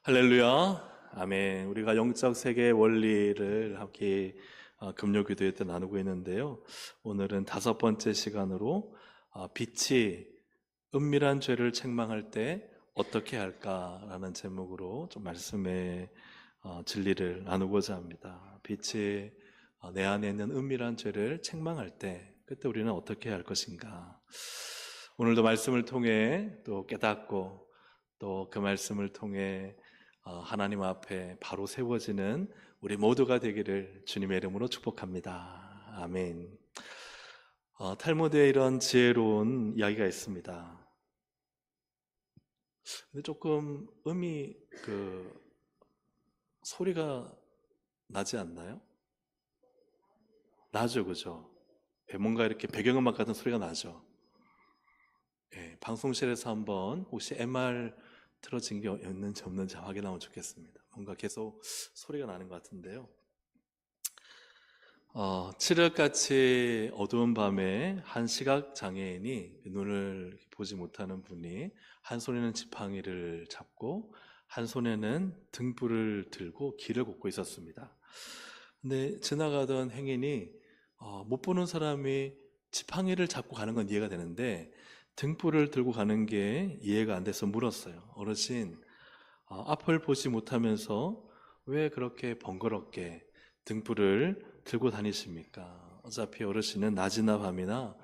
할렐루야. 아멘. 우리가 영적 세계의 원리를 함께 금요 기도회 때 나누고 있는데요. 오늘은 5번째 시간으로 빛이 은밀한 죄를 책망할 때 어떻게 할까라는 제목으로 좀 말씀의 진리를 나누고자 합니다. 빛이 내 안에 있는 은밀한 죄를 책망할 때 그때 우리는 어떻게 할 것인가. 오늘도 말씀을 통해 또 깨닫고 또 그 말씀을 통해 하나님 앞에 바로 세워지는 우리 모두가 되기를 주님의 이름으로 축복합니다. 아멘. 탈무드에 이런 지혜로운 이야기가 있습니다. 근데 조금 소리가 나지 않나요? 나죠, 그죠? 뭔가 이렇게 배경음악 같은 소리가 나죠. 예, 방송실에서 한번 혹시 MR 틀어진 게 있는지 없는지 확인하면 좋겠습니다. 뭔가 계속 소리가 나는 것 같은데요. 칠흑같이 어두운 밤에 한 시각장애인이 눈을 보지 못하는 분이 한 손에는 지팡이를 잡고 한 손에는 등불을 들고 길을 걷고 있었습니다. 근데 지나가던 행인이 못 보는 사람이 지팡이를 잡고 가는 건 이해가 되는데 등불을 들고 가는 게 이해가 안 돼서 물었어요. 어르신, 앞을 보지 못하면서 왜 그렇게 번거롭게 등불을 들고 다니십니까? 어차피 어르신은 낮이나 밤이나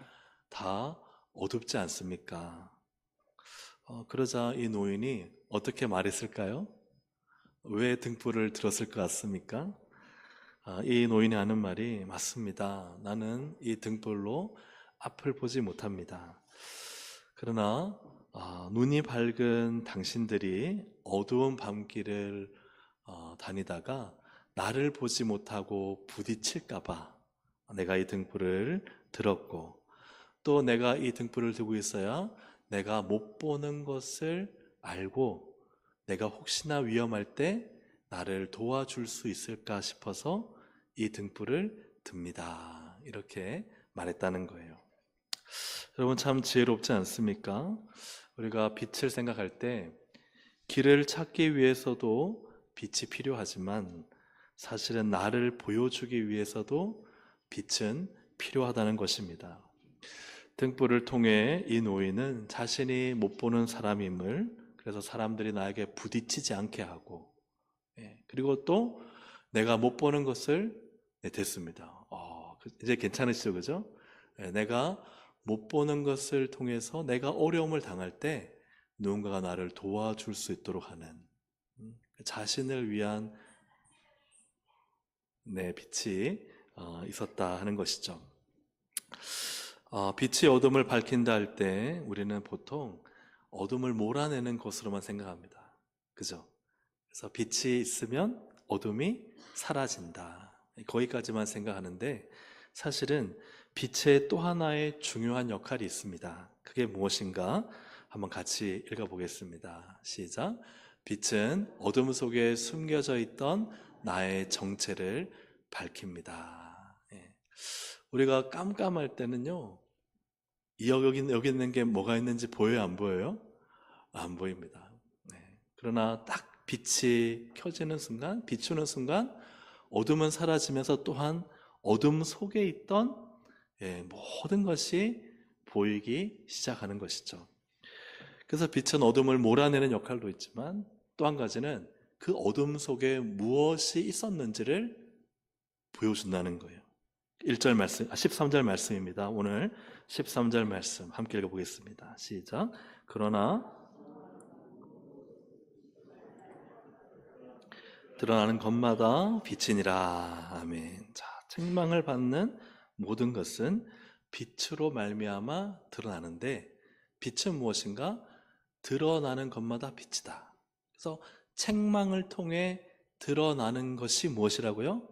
다 어둡지 않습니까? 그러자 이 노인이 어떻게 말했을까요? 왜 등불을 들었을 것 같습니까? 이 노인이 하는 말이 맞습니다. 나는 이 등불로 앞을 보지 못합니다. 그러나 눈이 밝은 당신들이 어두운 밤길을 다니다가 나를 보지 못하고 부딪힐까봐 내가 이 등불을 들었고, 또 내가 이 등불을 들고 있어야 내가 못 보는 것을 알고 내가 혹시나 위험할 때 나를 도와줄 수 있을까 싶어서 이 등불을 듭니다. 이렇게 말했다는 거예요. 여러분 참 지혜롭지 않습니까? 우리가 빛을 생각할 때 길을 찾기 위해서도 빛이 필요하지만 사실은 나를 보여주기 위해서도 빛은 필요하다는 것입니다. 등불을 통해 이 노인은 자신이 못 보는 사람임을, 그래서 사람들이 나에게 부딪히지 않게 하고, 그리고 또 내가 못 보는 것을 됐습니다. 이제 괜찮으시죠, 그죠? 내가 못 보는 것을 통해서 내가 어려움을 당할 때 누군가가 나를 도와줄 수 있도록 하는 자신을 위한 빛이 있었다 하는 것이죠. 빛이 어둠을 밝힌다 할 때 우리는 보통 어둠을 몰아내는 것으로만 생각합니다. 그죠? 그래서 빛이 있으면 어둠이 사라진다. 거기까지만 생각하는데 사실은 빛의 또 하나의 중요한 역할이 있습니다. 그게 무엇인가? 한번 같이 읽어보겠습니다. 시작. 빛은 어둠 속에 숨겨져 있던 나의 정체를 밝힙니다. 우리가 깜깜할 때는요, 여기 있는 게 뭐가 있는지 보여요, 안 보여요? 안 보입니다. 그러나 딱 빛이 켜지는 순간, 비추는 순간 어둠은 사라지면서 또한 어둠 속에 있던 모든 것이 보이기 시작하는 것이죠. 그래서 빛은 어둠을 몰아내는 역할도 있지만 또 한 가지는 그 어둠 속에 무엇이 있었는지를 보여준다는 거예요. 1절 말씀, 13절 말씀입니다. 오늘 13절 말씀 함께 읽어보겠습니다. 시작. 그러나 드러나는 것마다 빛이니라. 아멘. 자, 책망을 받는 모든 것은 빛으로 말미암아 드러나는데 빛은 무엇인가? 드러나는 것마다 빛이다. 그래서 책망을 통해 드러나는 것이 무엇이라고요?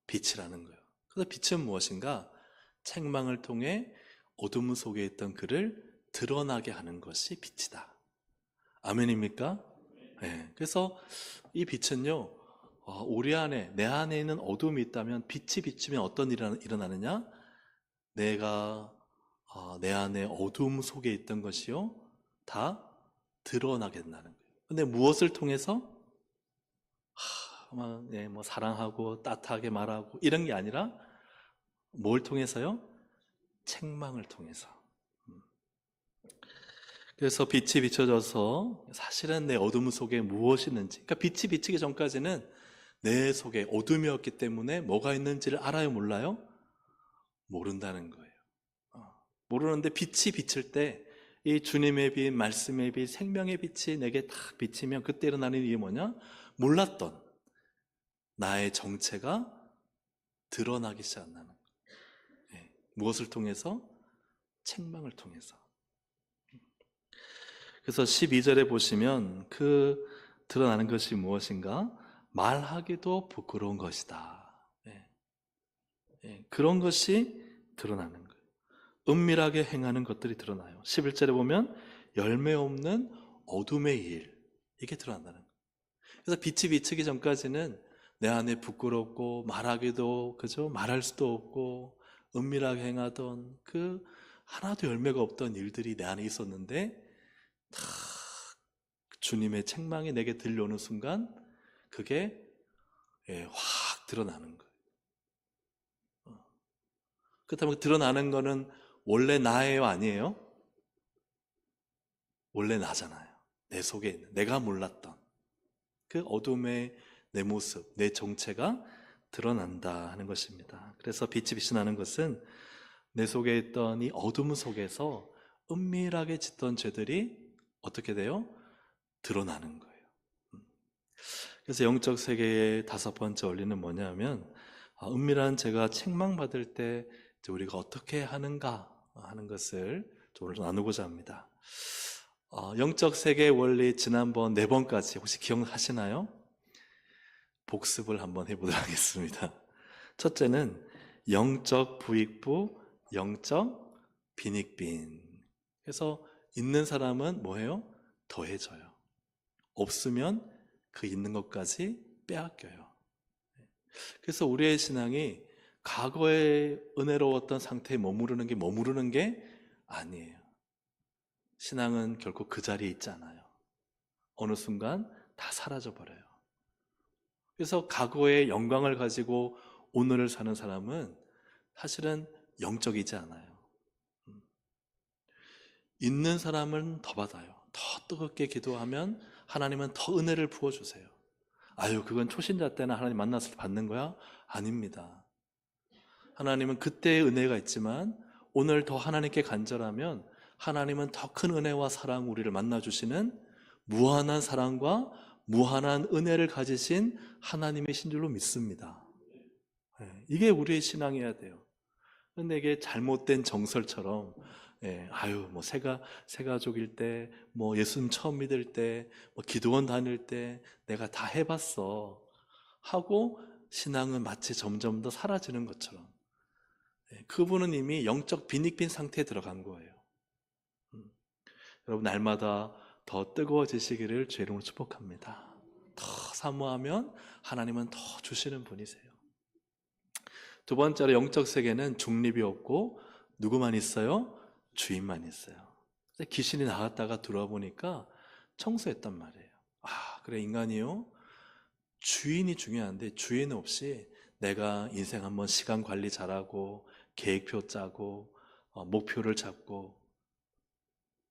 빛이라는 거예요. 그래서 빛은 무엇인가? 책망을 통해 어둠 속에 있던 그를 드러나게 하는 것이 빛이다. 아멘입니까? 네. 그래서 이 빛은요, 우리 안에, 내 안에 있는 어둠이 있다면 빛이 비추면 어떤 일이 일어나느냐? 내가 내 안에 어둠 속에 있던 것이요 다 드러나게 된다는 거예요. 근데 무엇을 통해서? 뭐 사랑하고 따뜻하게 말하고 이런 게 아니라 뭘 통해서요? 책망을 통해서. 그래서 빛이 비춰져서 사실은 내 어둠 속에 무엇이 있는지, 그러니까 빛이 비치기 전까지는 내 속에 어둠이었기 때문에 뭐가 있는지를 알아요, 몰라요? 모른다는 거예요. 모르는데 빛이 비칠 때 이 주님의 빛, 말씀의 빛, 생명의 빛이 내게 딱 비치면 그때 일어나는 일이 뭐냐? 몰랐던 나의 정체가 드러나기 시작한다는 거예요. 네. 무엇을 통해서? 책망을 통해서. 그래서 12절에 보시면 그 드러나는 것이 무엇인가? 말하기도 부끄러운 것이다. 그런 것이 드러나는 거예요. 은밀하게 행하는 것들이 드러나요. 11절에 보면 열매 없는 어둠의 일, 이게 드러난다는 거예요. 그래서 빛이 비치기 전까지는 내 안에 부끄럽고 말하기도 그죠? 말할 수도 없고 은밀하게 행하던 그 하나도 열매가 없던 일들이 내 안에 있었는데 다 주님의 책망이 내게 들려오는 순간 그게 확 드러나는 거예요. 그렇다면 드러나는 거는 원래 나예요, 아니에요? 원래 나잖아요. 내 속에 있는, 내가 몰랐던 그 어둠의 내 모습, 내 정체가 드러난다 하는 것입니다. 그래서 빛이 나는 것은 내 속에 있던 이 어둠 속에서 은밀하게 짓던 죄들이 어떻게 돼요? 드러나는 거예요. 그래서 영적 세계의 5번째 원리는 뭐냐면 은밀한 죄가 책망받을 때 우리가 어떻게 하는가 하는 것을 좀 오늘 나누고자 합니다. 영적 세계의 원리 지난번 4번까지 혹시 기억하시나요? 복습을 한번 해보도록 하겠습니다. 첫째는 영적 부익부, 영적 빈익빈. 그래서 있는 사람은 뭐해요? 더해져요. 없으면 그 있는 것까지 빼앗겨요. 그래서 우리의 신앙이 과거의 은혜로웠던 상태에 머무르는 게 아니에요. 신앙은 결코 그 자리에 있지 않아요. 어느 순간 다 사라져버려요. 그래서 과거의 영광을 가지고 오늘을 사는 사람은 사실은 영적이지 않아요. 있는 사람은 더 받아요. 더 뜨겁게 기도하면 하나님은 더 은혜를 부어주세요. 아유, 그건 초신자 때나 하나님 만났을 때 받는 거야? 아닙니다. 하나님은 그때의 은혜가 있지만 오늘 더 하나님께 간절하면 하나님은 더 큰 은혜와 사랑 우리를 만나주시는 무한한 사랑과 무한한 은혜를 가지신 하나님이신 줄로 믿습니다. 이게 우리의 신앙이어야 돼요. 근데 이게 잘못된 정설처럼 뭐 새가족일 때, 뭐 예수님 처음 믿을 때, 뭐 기도원 다닐 때 내가 다 해봤어 하고 신앙은 마치 점점 더 사라지는 것처럼 그분은 이미 영적 빈익빈 상태에 들어간 거예요. 여러분 날마다 더 뜨거워지시기를 주의 이름으로 축복합니다. 더 사모하면 하나님은 더 주시는 분이세요. 두 번째로 영적 세계는 중립이 없고 누구만 있어요? 주인만 있어요. 귀신이 나갔다가 들어와 보니까 청소했단 말이에요. 그래 인간이요? 주인이 중요한데 주인 없이 내가 인생 한번 시간 관리 잘하고 계획표 짜고 목표를 잡고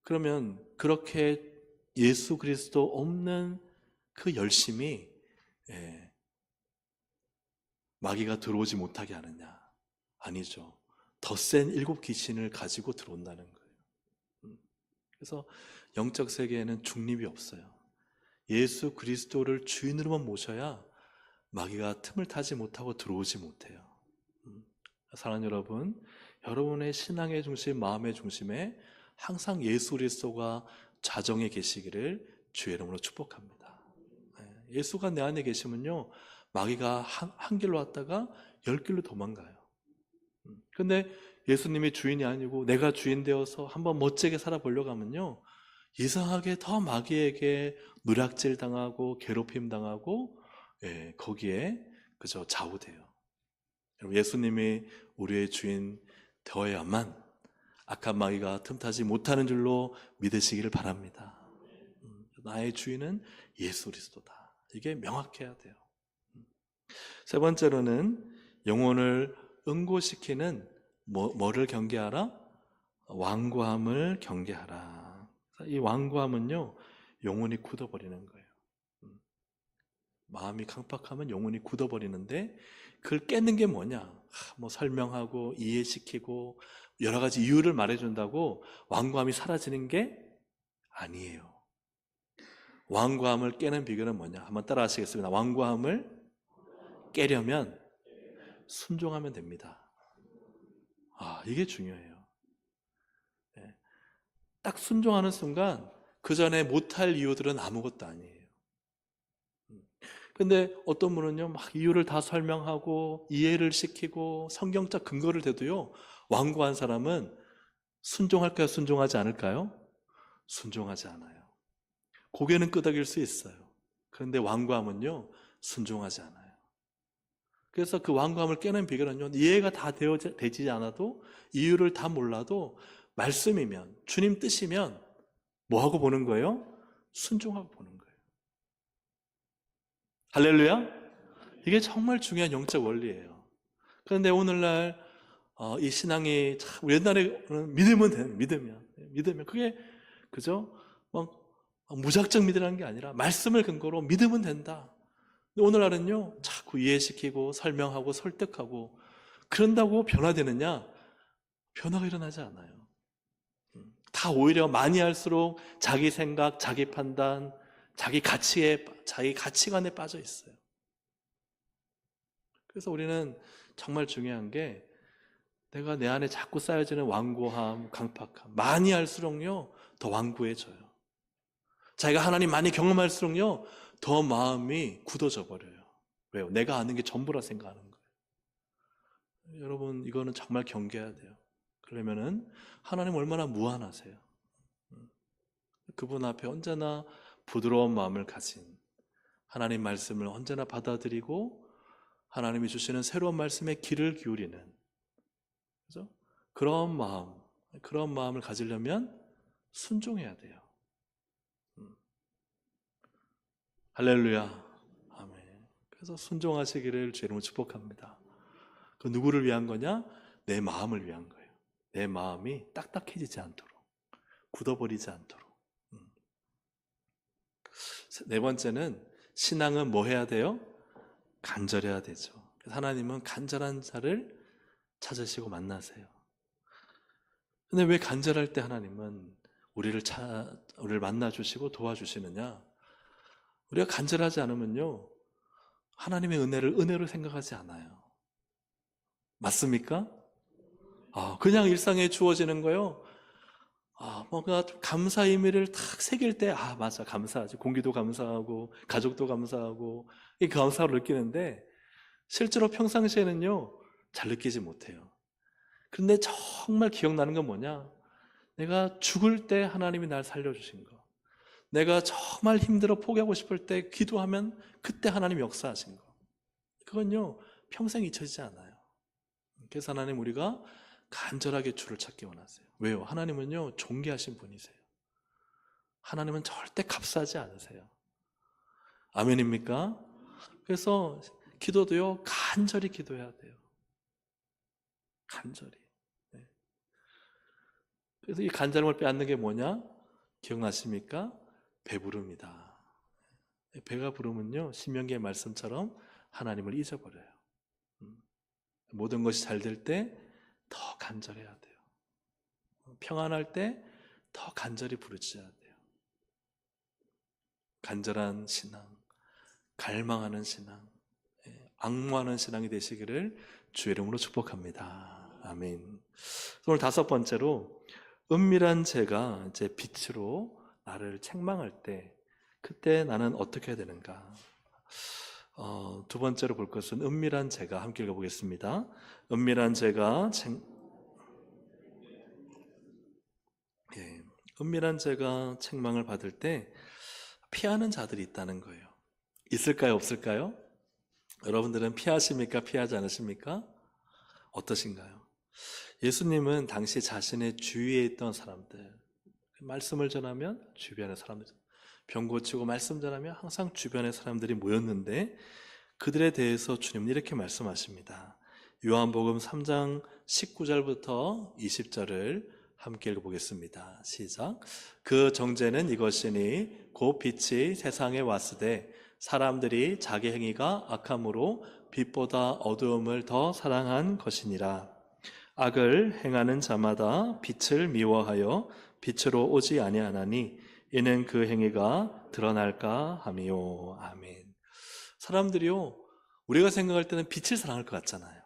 그러면 그렇게 예수 그리스도 없는 그 열심이 마귀가 들어오지 못하게 하느냐? 아니죠. 더 센 7 귀신을 가지고 들어온다는 거예요. 그래서 영적 세계에는 중립이 없어요. 예수 그리스도를 주인으로만 모셔야 마귀가 틈을 타지 못하고 들어오지 못해요. 사랑하는 여러분, 여러분의 신앙의 중심, 마음의 중심에 항상 예수 그리스도가 자정에 계시기를 주의 이름으로 축복합니다. 예수가 내 안에 계시면요 마귀가 한 길로 왔다가 10길로 도망가요. 근데 예수님이 주인이 아니고 내가 주인 되어서 한번 멋지게 살아보려고 하면요 이상하게 더 마귀에게 노략질 당하고 괴롭힘 당하고 거기에 그저 좌우돼요. 예수님이 우리의 주인 되어야만 악한 마귀가 틈타지 못하는 줄로 믿으시기를 바랍니다. 나의 주인은 예수 그리스도다. 이게 명확해야 돼요. 세 번째로는 영혼을 응고시키는 뭐를 경계하라? 완고함을 경계하라. 이 완고함은요, 영혼이 굳어버리는 거예요. 마음이 강팍하면 영혼이 굳어버리는데, 그걸 깨는 게 뭐냐? 뭐 설명하고 이해시키고 여러 가지 이유를 말해준다고 완고함이 사라지는 게 아니에요. 완고함을 깨는 비결은 뭐냐? 한번 따라 하시겠습니다. 완고함을 깨려면 순종하면 됩니다. 이게 중요해요. 네. 딱 순종하는 순간 그 전에 못할 이유들은 아무것도 아니에요. 근데 어떤 분은요, 막 이유를 다 설명하고 이해를 시키고 성경적 근거를 대도요, 완고한 사람은 순종할까요? 순종하지 않을까요? 순종하지 않아요. 고개는 끄덕일 수 있어요. 그런데 완고함은요, 순종하지 않아요. 그래서 그 완고함을 깨는 비결은요, 이해가 다 되지 않아도, 이유를 다 몰라도 말씀이면, 주님 뜻이면 뭐하고 보는 거예요? 순종하고 보는 거예요. 할렐루야? 이게 정말 중요한 영적 원리예요. 그런데 오늘날 이 신앙이 참, 옛날에는 믿으면 되는, 믿으면 그게 그죠? 막 무작정 믿으라는 게 아니라 말씀을 근거로 믿으면 된다. 근데 오늘날은요, 자꾸 이해시키고 설명하고 설득하고 그런다고 변화되느냐? 변화가 일어나지 않아요. 다 오히려 많이 할수록 자기 생각, 자기 판단, 자기 가치관에 빠져 있어요. 그래서 우리는 정말 중요한 게, 내가 내 안에 자꾸 쌓여지는 완고함, 강팍함, 많이 할수록요 더 완고해져요. 자기가 하나님 많이 경험할수록요 더 마음이 굳어져 버려요. 왜요? 내가 아는 게 전부라 생각하는 거예요. 여러분, 이거는 정말 경계해야 돼요. 그러면은 하나님 얼마나 무한하세요. 그분 앞에 언제나 부드러운 마음을 가진, 하나님 말씀을 언제나 받아들이고 하나님이 주시는 새로운 말씀에 귀를 기울이는, 그죠? 그런 마음을 가지려면 순종해야 돼요. 할렐루야. 아멘. 그래서 순종하시기를 주 이름으로 축복합니다. 그 누구를 위한 거냐? 내 마음을 위한 거예요. 내 마음이 딱딱해지지 않도록, 굳어버리지 않도록. 네 번째는, 신앙은 뭐 해야 돼요? 간절해야 되죠. 그래서 하나님은 간절한 자를 찾으시고 만나세요. 근데 왜 간절할 때 하나님은 우리를 만나주시고 도와주시느냐? 우리가 간절하지 않으면요, 하나님의 은혜로 생각하지 않아요. 맞습니까? 그냥 일상에 주어지는 거요. 뭔가 감사 의미를 탁 새길 때, 맞아, 감사하지. 공기도 감사하고, 가족도 감사하고, 이 감사를 느끼는데, 실제로 평상시에는요, 잘 느끼지 못해요. 그런데 정말 기억나는 건 뭐냐? 내가 죽을 때 하나님이 날 살려주신 거. 내가 정말 힘들어 포기하고 싶을 때 기도하면 그때 하나님 역사하신 거. 그건요, 평생 잊혀지지 않아요. 그래서 하나님, 우리가 간절하게 주를 찾기 원하세요. 왜요? 하나님은요, 존귀하신 분이세요. 하나님은 절대 값싸지 않으세요. 아멘입니까? 그래서 기도도요, 간절히 기도해야 돼요. 간절히. 네. 그래서 이 간절함을 빼앗는 게 뭐냐? 기억나십니까? 배부름이다. 배가 부르면요, 신명기의 말씀처럼 하나님을 잊어버려요. 모든 것이 잘 될 때 더 간절해야 돼요. 평안할 때 더 간절히 부르짖어야 돼요. 간절한 신앙, 갈망하는 신앙, 앙모하는 신앙이 되시기를 주의 이름으로 축복합니다. 아멘. 오늘 다섯 번째로, 은밀한 죄가 이제 빛으로 나를 책망할 때, 그때 나는 어떻게 해야 되는가? 두 번째로 볼 것은 은밀한 죄가, 함께 읽어보겠습니다. 은밀한 죄가 은밀한 죄가 책망을 받을 때 피하는 자들이 있다는 거예요. 있을까요? 없을까요? 여러분들은 피하십니까? 피하지 않으십니까? 어떠신가요? 예수님은 당시 자신의 주위에 있던 사람들, 말씀을 전하면 주변의 사람들, 병 고치고 말씀 전하면 항상 주변의 사람들이 모였는데, 그들에 대해서 주님은 이렇게 말씀하십니다. 요한복음 3장 19절부터 20절을 함께 읽어보겠습니다. 시작. 그 정죄는 이것이니 곧 빛이 세상에 왔으되 사람들이 자기 행위가 악함으로 빛보다 어두움을 더 사랑한 것이니라. 악을 행하는 자마다 빛을 미워하여 빛으로 오지 아니하나니 이는 그 행위가 드러날까 함이요. 아멘. 사람들이요, 우리가 생각할 때는 빛을 사랑할 것 같잖아요.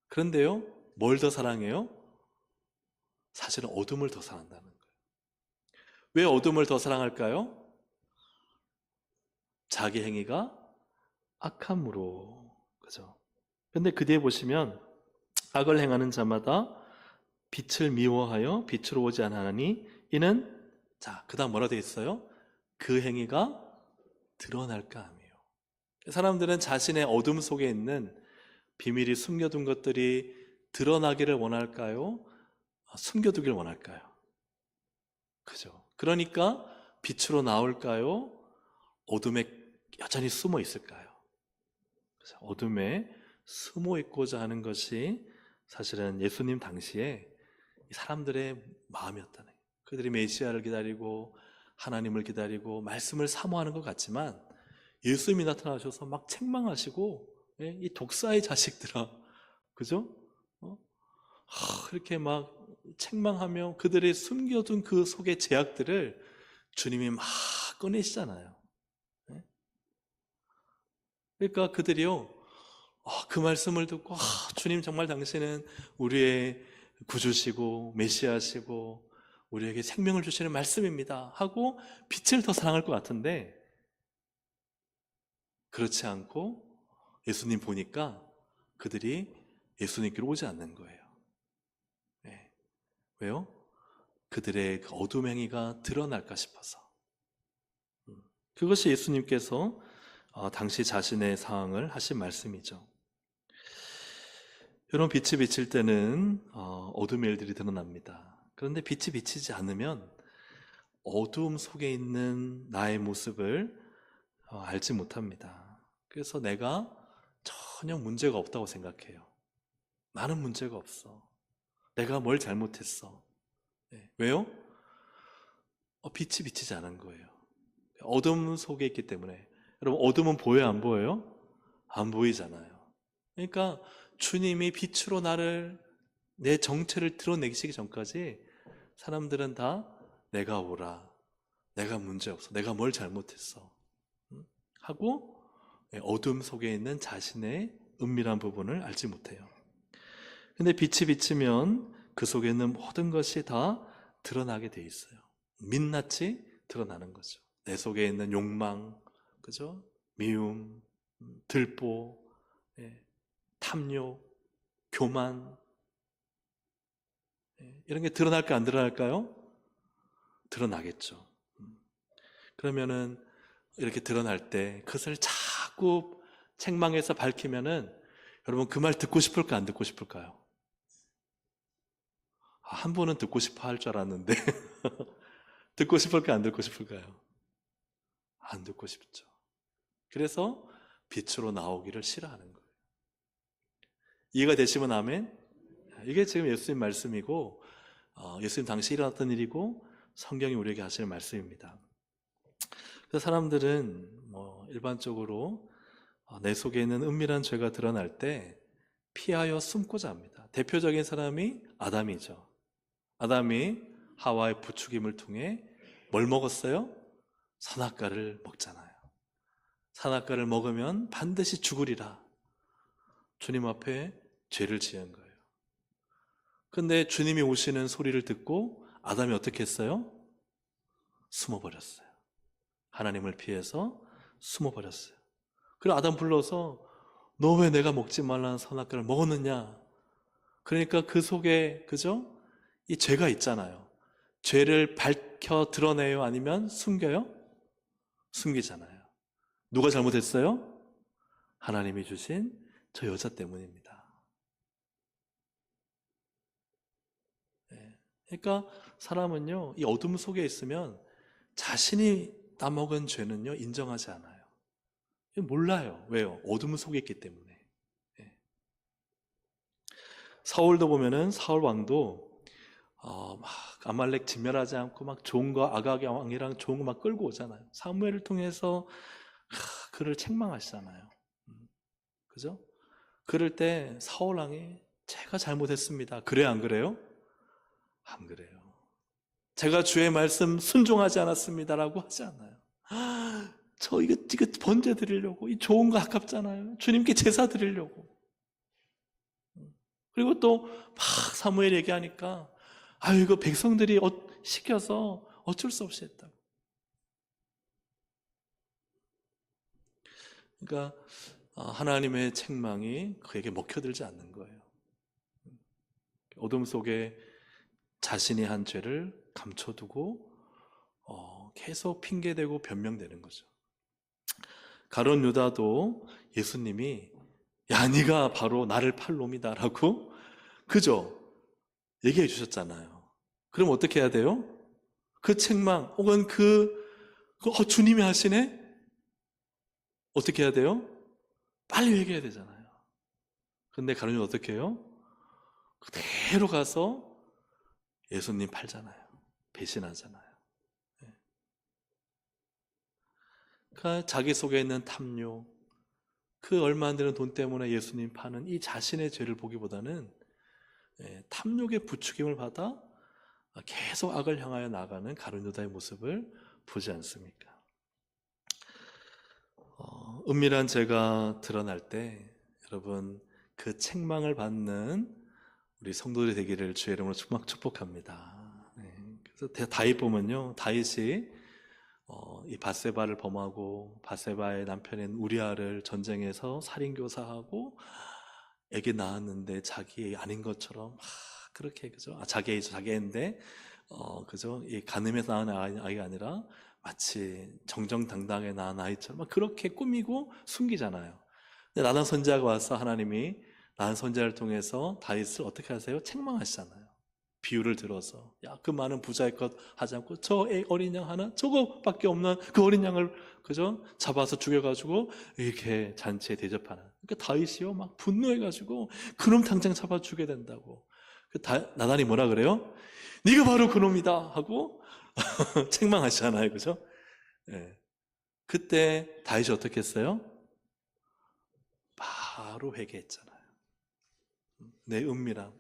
그런데요, 뭘 더 사랑해요? 사실은 어둠을 더 사랑한다는 거예요. 왜 어둠을 더 사랑할까요? 자기 행위가 악함으로. 그죠? 근데 그 뒤에 보시면 악을 행하는 자마다 빛을 미워하여 빛으로 오지 않으니 이는, 자, 그 다음 뭐라 되어 있어요? 그 행위가 드러날까 함이요. 사람들은 자신의 어둠 속에 있는 비밀이 숨겨둔 것들이 드러나기를 원할까요? 숨겨두길 원할까요? 그죠? 그러니까 빛으로 나올까요? 어둠에 여전히 숨어 있을까요? 어둠에 숨어 있고자 하는 것이 사실은 예수님 당시에 사람들의 마음이었다는 거예요. 그들이 메시아를 기다리고 하나님을 기다리고 말씀을 사모하는 것 같지만 예수님이 나타나셔서 막 책망하시고, 이 독사의 자식들아, 그죠? 이렇게 막 책망하며 그들의 숨겨둔 그 속의 죄악들을 주님이 막 꺼내시잖아요. 그러니까 그들이요, 그 말씀을 듣고, 주님 정말 당신은 우리의 구주시고 메시아시고 우리에게 생명을 주시는 말씀입니다 하고 빛을 더 사랑할 것 같은데, 그렇지 않고 예수님 보니까 그들이 예수님께로 오지 않는 거예요. 네. 왜요? 그들의 그 어둠 행위가 드러날까 싶어서. 그것이 예수님께서 당시 자신의 상황을 하신 말씀이죠. 여러분, 빛이 비칠 때는 어둠의 일들이 드러납니다. 그런데 빛이 비치지 않으면 어두움 속에 있는 나의 모습을 알지 못합니다. 그래서 내가 전혀 문제가 없다고 생각해요. 나는 문제가 없어. 내가 뭘 잘못했어. 네. 왜요? 빛이 비치지 않은 거예요. 어둠 속에 있기 때문에. 여러분, 어둠은 보여요, 안 보여요? 안 보이잖아요. 그러니까 주님이 빛으로 내 정체를 드러내시기 전까지 사람들은 다 내가 오라, 내가 문제없어, 내가 뭘 잘못했어 하고 어둠 속에 있는 자신의 은밀한 부분을 알지 못해요. 근데 빛이 비치면 그 속에 있는 모든 것이 다 드러나게 돼 있어요. 민낯이 드러나는 거죠. 내 속에 있는 욕망, 그죠? 미움, 들보, 탐욕, 교만, 이런 게 드러날까 안 드러날까요? 드러나겠죠. 그러면은 이렇게 드러날 때 그것을 자꾸 책망해서 밝히면은 여러분, 그 말 듣고 싶을까 안 듣고 싶을까요? 한 분은 듣고 싶어 할 줄 알았는데 듣고 싶을까 안 듣고 싶을까요? 안 듣고 싶죠. 그래서 빛으로 나오기를 싫어하는 거예요. 이해가 되시면 아멘? 이게 지금 예수님 말씀이고 예수님 당시 일어났던 일이고 성경이 우리에게 하시는 말씀입니다. 그래서 사람들은 일반적으로 내 속에 있는 은밀한 죄가 드러날 때 피하여 숨고자 합니다. 대표적인 사람이 아담이죠. 아담이 하와의 부추김을 통해 뭘 먹었어요? 선악과를 먹잖아요. 선악과를 먹으면 반드시 죽으리라. 주님 앞에 죄를 지은 거예요. 근데 주님이 오시는 소리를 듣고 아담이 어떻게 했어요? 숨어버렸어요. 하나님을 피해서 숨어버렸어요. 그리고 아담 불러서 너 왜 내가 먹지 말라는 선악과를 먹었느냐? 그러니까 그 속에, 그죠? 이 죄가 있잖아요. 죄를 밝혀 드러내요? 아니면 숨겨요? 숨기잖아요. 누가 잘못했어요? 하나님이 주신 저 여자 때문입니다. 그러니까 사람은요, 이 어둠 속에 있으면 자신이 따먹은 죄는요, 인정하지 않아요. 몰라요. 왜요? 어둠 속에 있기 때문에. 예. 사울도 보면은 사울 왕도 막 아말렉 진멸하지 않고 막 좋은 거 아가게 왕이랑 좋은 거 막 끌고 오잖아요. 사무엘을 통해서 그를 책망하시잖아요. 그죠? 그럴 때 사울 왕이 제가 잘못했습니다. 그래요, 안 그래요? 안 그래요. 제가 주의 말씀 순종하지 않았습니다라고 하지 않아요. 저 이거 번제 드리려고, 이 좋은 거 아깝잖아요. 주님께 제사 드리려고. 그리고 또 막 사무엘 얘기하니까 이거 백성들이 시켜서 어쩔 수 없이 했다고. 그러니까 하나님의 책망이 그에게 먹혀들지 않는 거예요. 어둠 속에 자신이 한 죄를 감춰두고 계속 핑계대고 변명되는 거죠. 가룟 유다도 예수님이 야 네가 바로 나를 팔 놈이다라고 그죠? 얘기해 주셨잖아요. 그럼 어떻게 해야 돼요? 그 책망 혹은 주님이 하시네? 어떻게 해야 돼요? 빨리 회개해야 되잖아요. 근데 가룟 유다 어떻게 해요? 그대로 가서 예수님 팔잖아요. 배신하잖아요. 그러니까 자기 속에 있는 탐욕, 그 얼마 안 되는 돈 때문에 예수님 파는 이 자신의 죄를 보기보다는 탐욕의 부추김을 받아 계속 악을 향하여 나가는 가룟 유다의 모습을 보지 않습니까? 은밀한 죄가 드러날 때 여러분 그 책망을 받는 우리 성도들이 되기를 주의 이름으로 축복합니다. 그래서 다윗 보면요, 다윗이 이 밧세바를 범하고 밧세바의 남편인 우리아를 전쟁에서 살인교사하고 애기 낳았는데 자기 아닌 것처럼 그렇게 그죠? 자기 애인데 그죠? 이 간음에서 낳은 아이가 아니라 마치 정정당당하게 낳은 아이처럼 막 그렇게 꾸미고 숨기잖아요. 근데 나단 선지자가 와서 하나님이 나단 선지자를 통해서 다윗을 어떻게 하세요? 책망하시잖아요. 비유를 들어서 야 그 많은 부자의 것 하지 않고 저 어린 양 하나 저거밖에 없는 그 어린 양을 그죠 잡아서 죽여가지고 이렇게 잔치에 대접하는. 그러니까 다윗이요 막 분노해가지고 그놈 당장 잡아 죽여야 된다고. 나단이 뭐라 그래요? 네가 바로 그놈이다 하고 책망하시잖아요, 그죠? 예. 그때 다윗이 어떻게 했어요? 바로 회개했잖아요. 내 은밀함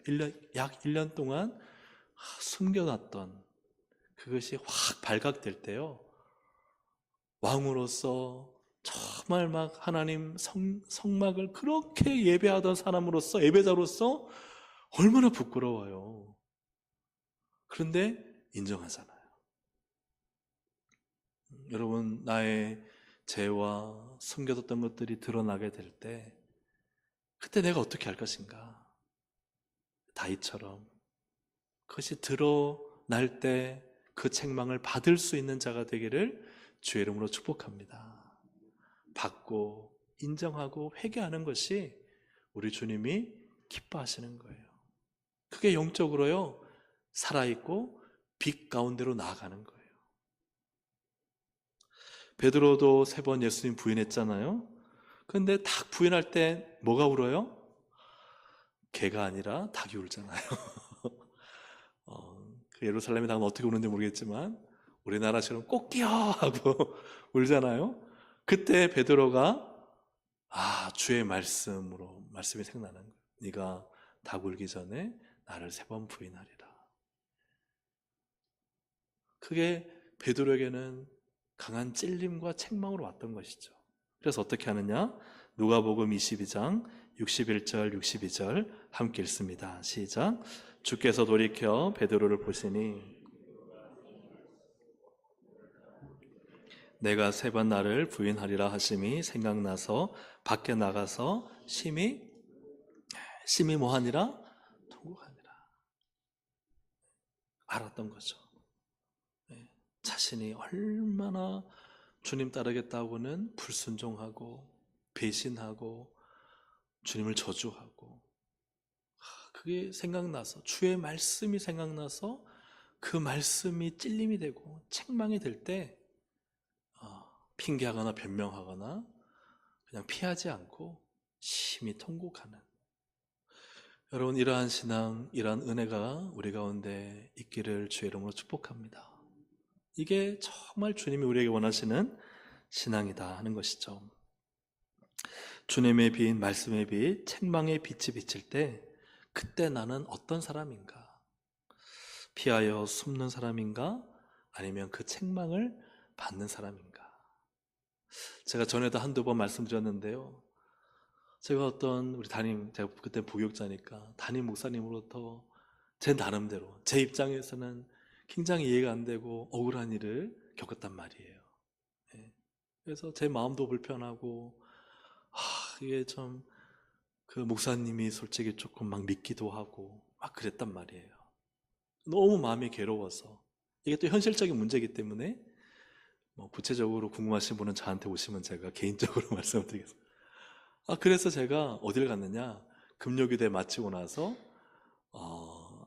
약 1년 동안 숨겨놨던 그것이 확 발각될 때요, 왕으로서 정말 막 하나님 성막을 그렇게 예배하던 사람으로서, 예배자로서 얼마나 부끄러워요. 그런데 인정하잖아요. 여러분, 나의 죄와 숨겨뒀던 것들이 드러나게 될 때 그때 내가 어떻게 할 것인가? 다윗처럼 그것이 드러날 때 그 책망을 받을 수 있는 자가 되기를 주의 이름으로 축복합니다. 받고 인정하고 회개하는 것이 우리 주님이 기뻐하시는 거예요. 그게 영적으로요 살아있고 빛 가운데로 나아가는 거예요. 베드로도 3번 예수님 부인했잖아요. 그런데 딱 부인할 때 뭐가 울어요? 개가 아니라 닭이 울잖아요. 그 예루살렘에 나가면 어떻게 우는지 모르겠지만 우리나라처럼 꽃기야 하고 울잖아요. 그때 베드로가 주의 말씀이 생각나는 거예요. 네가 닭 울기 전에 나를 3번 부인하리라. 그게 베드로에게는 강한 찔림과 책망으로 왔던 것이죠. 그래서 어떻게 하느냐? 누가복음 22장 61절 62절 함께 읽습니다. 시작. 주께서 돌이켜 베드로를 보시니 내가 3번 나를 부인하리라 하심이 생각나서 밖에 나가서 심히 뭐하니라? 통곡하니라. 알았던 거죠. 자신이 얼마나 주님 따르겠다고는 불순종하고 배신하고 주님을 저주하고, 그게 생각나서 주의 말씀이 생각나서 그 말씀이 찔림이 되고 책망이 될 때 핑계하거나 변명하거나 그냥 피하지 않고 심히 통곡하는, 여러분, 이러한 신앙, 이러한 은혜가 우리 가운데 있기를 주의 이름으로 축복합니다. 이게 정말 주님이 우리에게 원하시는 신앙이다 하는 것이죠. 주님의 빛, 말씀의 빛, 책망의 빛이 비칠 때 그때 나는 어떤 사람인가? 피하여 숨는 사람인가? 아니면 그 책망을 받는 사람인가? 제가 전에도 한두 번 말씀드렸는데요. 제가 어떤 우리 제가 그때 부교육자니까 담임 목사님으로부터 제 나름대로 제 입장에서는 굉장히 이해가 안 되고 억울한 일을 겪었단 말이에요. 예. 그래서 제 마음도 불편하고 이게 좀 그 목사님이 솔직히 조금 막 믿기도 하고 막 그랬단 말이에요. 너무 마음이 괴로워서. 이게 또 현실적인 문제이기 때문에 뭐 구체적으로 궁금하신 분은 저한테 오시면 제가 개인적으로 말씀을 드리겠습니다. 그래서 제가 어딜 갔느냐, 금요기도에 마치고 나서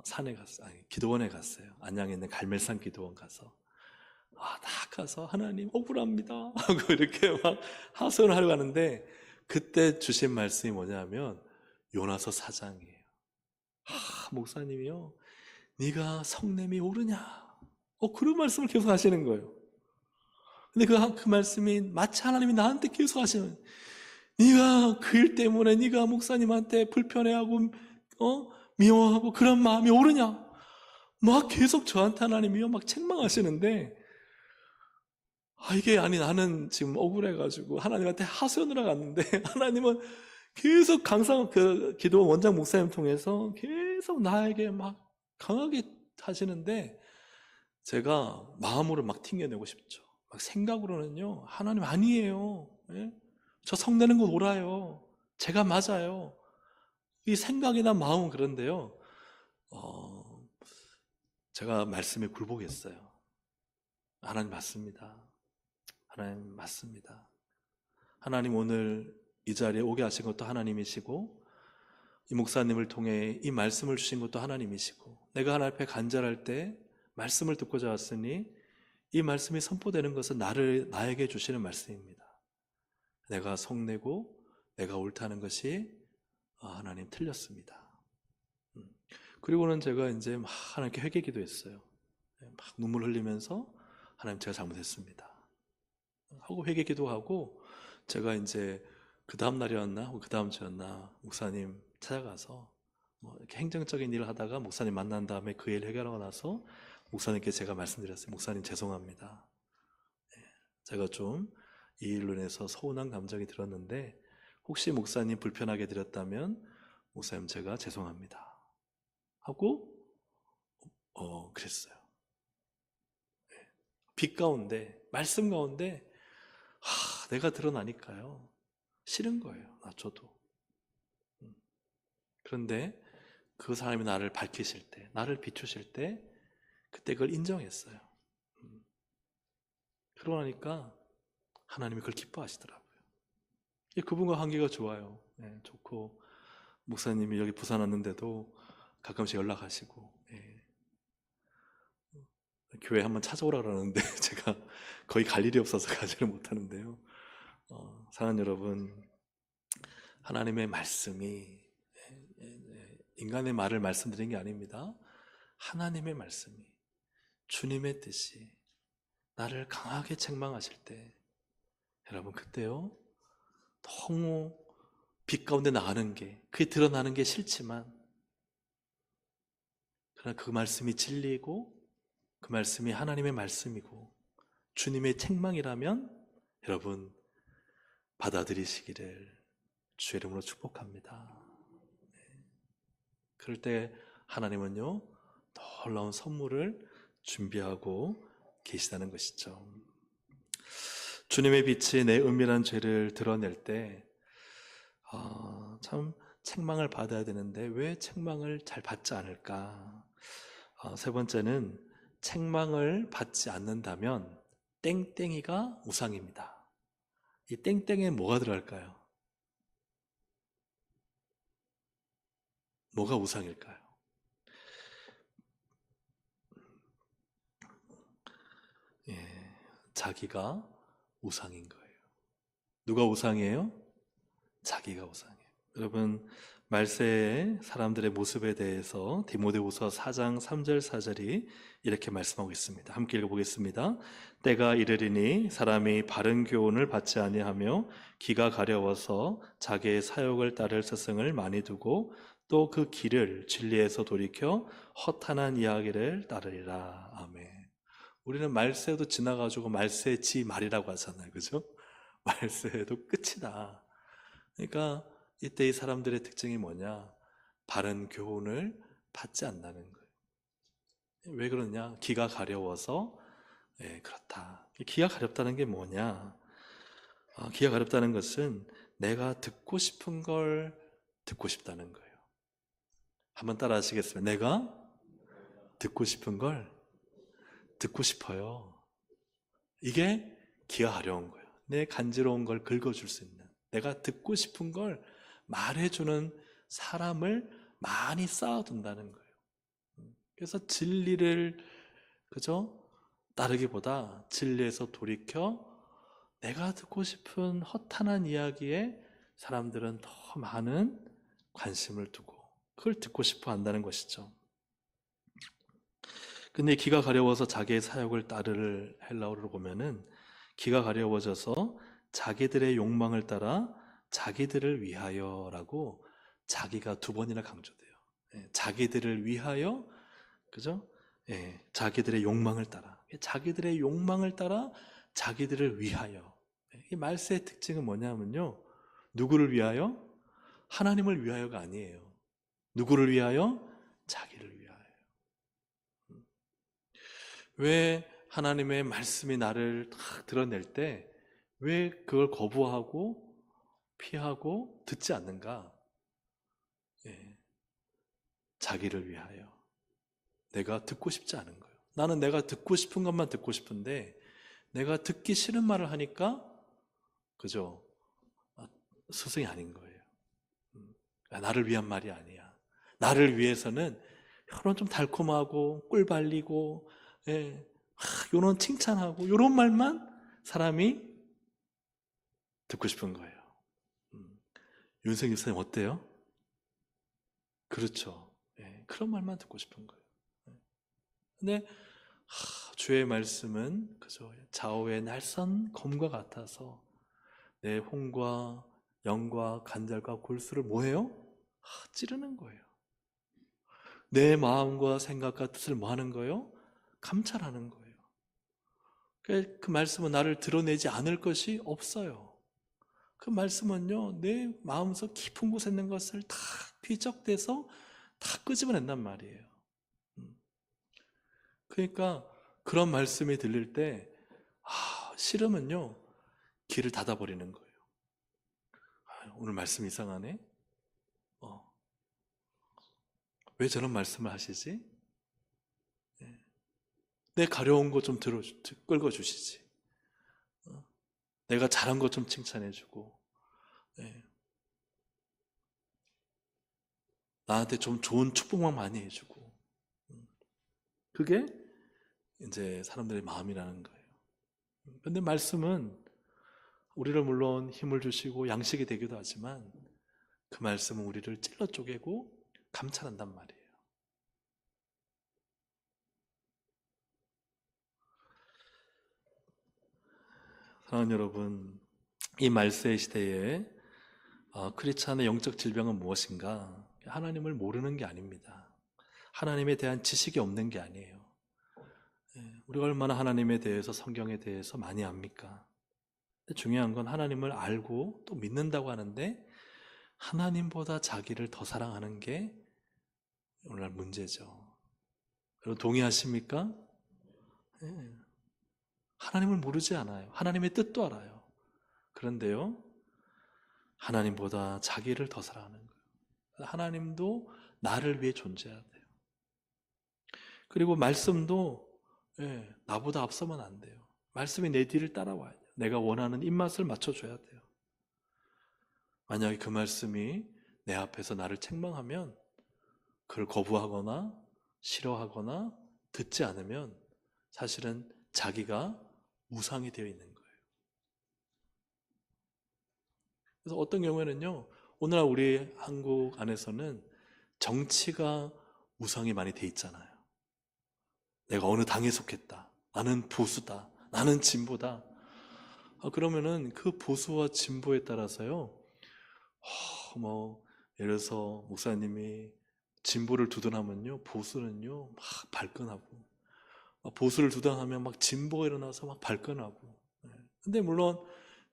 산에 갔어요. 아니, 기도원에 갔어요. 안양에 있는 갈멜산 기도원 가서 딱 가서 하나님 억울합니다 하고 이렇게 막 하소연을 하려고 하는데, 그때 주신 말씀이 뭐냐면 요나서 4장이에요. 목사님이요, 네가 성냄이 오르냐, 그런 말씀을 계속 하시는 거예요. 근데 그 말씀이 마치 하나님이 나한테 계속 하시는, 네가 그 일 때문에 네가 목사님한테 불편해하고 미워하고 그런 마음이 오르냐, 막 계속 저한테 하나님이요 막 책망하시는데, 이게 아니, 나는 지금 억울해가지고 하나님한테 하소연을 갔는데 하나님은 계속 그 기도 원장 목사님 통해서 계속 나에게 막 강하게 하시는데, 제가 마음으로 막 튕겨내고 싶죠. 막 생각으로는요, 하나님 아니에요. 예? 저 성내는 거 옳아요. 제가 맞아요. 이 생각이나 마음은 그런데요. 제가 말씀에 굴복했어요. 하나님 맞습니다. 하나님 맞습니다. 하나님 오늘 이 자리에 오게 하신 것도 하나님이시고, 이 목사님을 통해 이 말씀을 주신 것도 하나님이시고, 내가 하나님 앞에 간절할 때 말씀을 듣고자 왔으니 이 말씀이 선포되는 것은 나에게 주시는 말씀입니다. 내가 성내고 내가 옳다는 것이 하나님 틀렸습니다. 그리고는 제가 이제 막 하나님께 회개 기도했어요. 막 눈물 흘리면서 하나님 제가 잘못했습니다 하고 회개 기도하고, 제가 이제 그 다음 날이었나 혹은 그 다음 주였나 목사님 찾아가서 뭐 이렇게 행정적인 일을 하다가 목사님 만난 다음에 그 일 해결하고 나서 목사님께 제가 말씀드렸어요. 목사님 죄송합니다. 제가 좀 이 일로 인해서 서운한 감정이 들었는데 혹시 목사님 불편하게 드렸다면 목사님 제가 죄송합니다 하고 그랬어요. 빛 가운데, 말씀 가운데 내가 드러나니까요 싫은 거예요. 저도. 그런데 그 사람이 나를 밝히실 때, 나를 비추실 때 그때 그걸 인정했어요. 그러고 나니까 하나님이 그걸 기뻐하시더라고요. 그분과 관계가 좋아요. 좋고, 목사님이 여기 부산 왔는데도 가끔씩 연락하시고, 교회 한번 찾아오라 그러는데 제가 거의 갈 일이 없어서 가지를 못하는데요. 사랑하는 여러분, 하나님의 말씀이 인간의 말을 말씀드린 게 아닙니다. 하나님의 말씀이, 주님의 뜻이 나를 강하게 책망하실 때, 여러분 그때요 너무 빛 가운데 나가는 게, 그게 드러나는 게 싫지만, 그러나 그 말씀이 진리이고 그 말씀이 하나님의 말씀이고 주님의 책망이라면 여러분 받아들이시기를 주의 이름으로 축복합니다. 그럴 때 하나님은요 놀라운 선물을 준비하고 계시다는 것이죠. 주님의 빛이 내 은밀한 죄를 드러낼 때 참 책망을 받아야 되는데 왜 책망을 잘 받지 않을까? 세 번째는, 책망을 받지 않는다면 땡땡이가 우상입니다. 이 땡땡에 뭐가 들어갈까요? 뭐가 우상일까요? 자기가 우상인 거예요. 누가 우상이에요? 자기가 우상이에요. 여러분, 말세의 사람들의 모습에 대해서 디모데후서 4장 3절 4절이 이렇게 말씀하고 있습니다. 함께 읽어보겠습니다. 때가 이르리니 사람이 바른 교훈을 받지 아니하며 귀가 가려워서 자기의 사욕을 따를 스승을 많이 두고 또 그 길을 진리에서 돌이켜 허탄한 이야기를 따르리라. 아멘. 우리는 말세도 지나가지고 말세지 말이라고 하잖아요. 그죠? 말세도 끝이다. 그러니까 이때 이 사람들의 특징이 뭐냐? 바른 교훈을 받지 않는다는 거예요. 왜 그러냐? 귀가 가려워서. 그렇다. 귀가 가렵다는 게 뭐냐? 귀가 가렵다는 것은 내가 듣고 싶은 걸 듣고 싶다는 거예요. 한번 따라 하시겠습니다. 내가 듣고 싶은 걸 듣고 싶어요. 이게 귀가 가려운 거예요. 내 간지러운 걸 긁어줄 수 있는, 내가 듣고 싶은 걸 말해주는 사람을 많이 쌓아둔다는 거예요. 그래서 진리를, 그죠? 따르기보다 진리에서 돌이켜 내가 듣고 싶은 허탄한 이야기에 사람들은 더 많은 관심을 두고 그걸 듣고 싶어 한다는 것이죠. 근데 귀가 가려워서 자기의 사욕을 따를 헬라어로 보면은 귀가 가려워져서 자기들의 욕망을 따라 자기들을 위하여라고 자기가 두 번이나 강조돼요. 자기들을 위하여, 그죠? 자기들의 욕망을 따라, 자기들의 욕망을 따라 자기들을 위하여. 이 말세의 특징은 뭐냐면요, 누구를 위하여? 하나님을 위하여가 아니에요. 누구를 위하여? 자기를 위하여. 왜 하나님의 말씀이 나를 딱 드러낼 때 왜 그걸 거부하고 피하고 듣지 않는가? 자기를 위하여. 내가 듣고 싶지 않은 거예요. 나는 내가 듣고 싶은 것만 듣고 싶은데 내가 듣기 싫은 말을 하니까, 그죠? 스승이 아닌 거예요. 나를 위한 말이 아니야. 나를 위해서는 이런 좀 달콤하고 꿀 발리고, 이런 칭찬하고 이런 말만 사람이 듣고 싶은 거예요. 윤석 교수님 어때요? 그렇죠. 그런 말만 듣고 싶은 거예요. 근데 주의 말씀은 그저 좌우의 날선 검과 같아서 내 혼과 영과 간절과 골수를 뭐해요? 찌르는 거예요. 내 마음과 생각과 뜻을 뭐하는 거예요? 감찰하는 거예요. 그 말씀은 나를 드러내지 않을 것이 없어요. 그 말씀은요, 내 마음속 깊은 곳에 있는 것을 다 뒤적대서 다 끄집어낸단 말이에요. 그러니까 그런 말씀이 들릴 때 싫으면요, 귀를 닫아버리는 거예요. 오늘 말씀 이상하네? 왜 저런 말씀을 하시지? 내 가려운 거 좀 끌어주시지. 내가 잘한 것 좀 칭찬해주고, 나한테 좀 좋은 축복만 많이 해주고. 그게 이제 사람들의 마음이라는 거예요. 그런데 말씀은 우리를 물론 힘을 주시고 양식이 되기도 하지만 그 말씀은 우리를 찔러 쪼개고 감찰한단 말이에요. 사랑하는 여러분, 이 말세의 시대에 크리스찬의 영적 질병은 무엇인가? 하나님을 모르는 게 아닙니다. 하나님에 대한 지식이 없는 게 아니에요. 우리가 얼마나 하나님에 대해서, 성경에 대해서 많이 압니까? 근데 중요한 건 하나님을 알고 또 믿는다고 하는데 하나님보다 자기를 더 사랑하는 게 오늘날 문제죠. 여러분 동의하십니까? 하나님을 모르지 않아요. 하나님의 뜻도 알아요. 그런데요, 하나님보다 자기를 더 사랑하는 거예요. 하나님도 나를 위해 존재해야 돼요. 그리고 말씀도 나보다 앞서면 안 돼요. 말씀이 내 뒤를 따라와야 돼요. 내가 원하는 입맛을 맞춰줘야 돼요. 만약에 그 말씀이 내 앞에서 나를 책망하면 그걸 거부하거나 싫어하거나 듣지 않으면 사실은 자기가 우상이 되어 있는 거예요. 그래서 어떤 경우에는요, 오늘날 우리 한국 안에서는 정치가 우상이 많이 돼 있잖아요. 내가 어느 당에 속했다. 나는 보수다. 나는 진보다. 그러면은 그 보수와 진보에 따라서요, 예를 들어서 목사님이 진보를 두둔하면요, 보수는요, 막 발끈하고, 보수를 두둔하면 막 진보가 일어나서 막 발끈하고. 근데 물론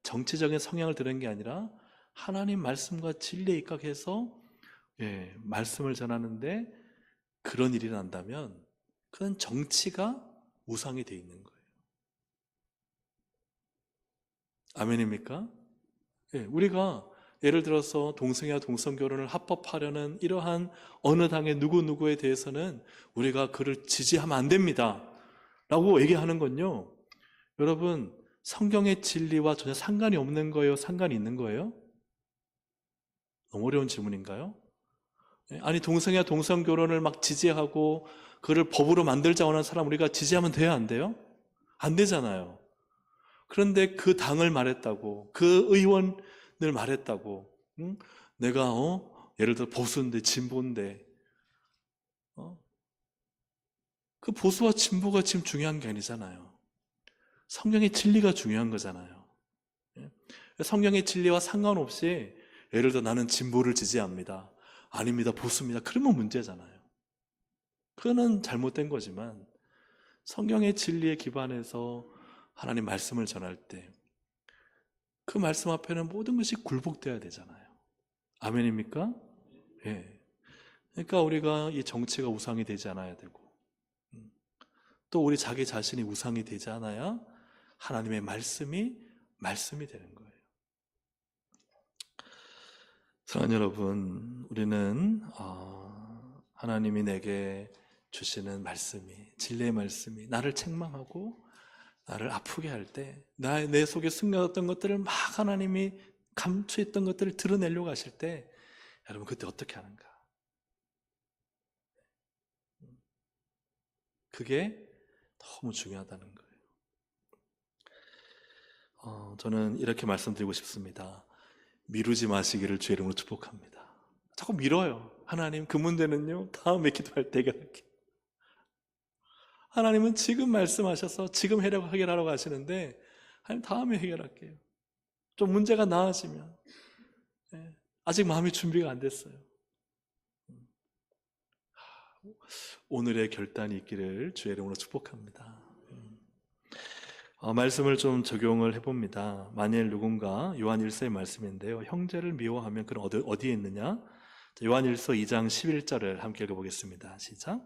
정치적인 성향을 드는 게 아니라 하나님 말씀과 진리에 입각해서 말씀을 전하는데 그런 일이 난다면 그건 정치가 우상이 돼 있는 거예요. 아멘입니까? 우리가 예를 들어서 동성애와 동성결혼을 합법화하려는 이러한 어느 당의 누구누구에 대해서는 우리가 그를 지지하면 안 됩니다 라고 얘기하는 건요, 여러분, 성경의 진리와 전혀 상관이 없는 거예요? 상관이 있는 거예요? 너무 어려운 질문인가요? 아니, 동성애와 동성결혼을 막 지지하고 그를 법으로 만들자고 하는 사람 우리가 지지하면 돼요? 안 돼요? 안 되잖아요. 그런데 그 당을 말했다고, 그 의원을 말했다고, 응? 내가 예를 들어 보수인데 진보인데, 그 보수와 진보가 지금 중요한 게 아니잖아요. 성경의 진리가 중요한 거잖아요. 성경의 진리와 상관없이 예를 들어 나는 진보를 지지합니다, 아닙니다, 보수입니다, 그러면 문제잖아요. 그거는 잘못된 거지만 성경의 진리에 기반해서 하나님 말씀을 전할 때 그 말씀 앞에는 모든 것이 굴복되어야 되잖아요. 아멘입니까? 예. 그러니까 우리가 이 정치가 우상이 되지 않아야 되고, 또 우리 자기 자신이 우상이 되지 않아야 하나님의 말씀이 되는 거예요. 사랑하는 여러분, 우리는 하나님이 내게 주시는 말씀이, 진리의 말씀이 나를 책망하고 나를 아프게 할 때, 내 속에 숨겨졌던 것들을 막 하나님이 감추했던 것들을 드러내려고 하실 때, 여러분 그때 어떻게 하는가? 그게 너무 중요하다는 거예요. 저는 이렇게 말씀드리고 싶습니다. 미루지 마시기를 주의 이름으로 축복합니다. 자꾸 미뤄요. 하나님, 그 문제는요, 다음에 기도할 때 해결할게요. 하나님은 지금 말씀하셔서 지금 해결하라고 하시는데, 하나님 다음에 해결할게요. 좀 문제가 나아지면. 아직 마음의 준비가 안 됐어요. 오늘의 결단이 있기를 주의 이름으로 축복합니다. 말씀을 좀 적용을 해봅니다. 만일 누군가, 요한 1서의 말씀인데요, 형제를 미워하면 그는 어디에 있느냐? 요한 1서 2장 11절을 함께 읽어보겠습니다. 시작.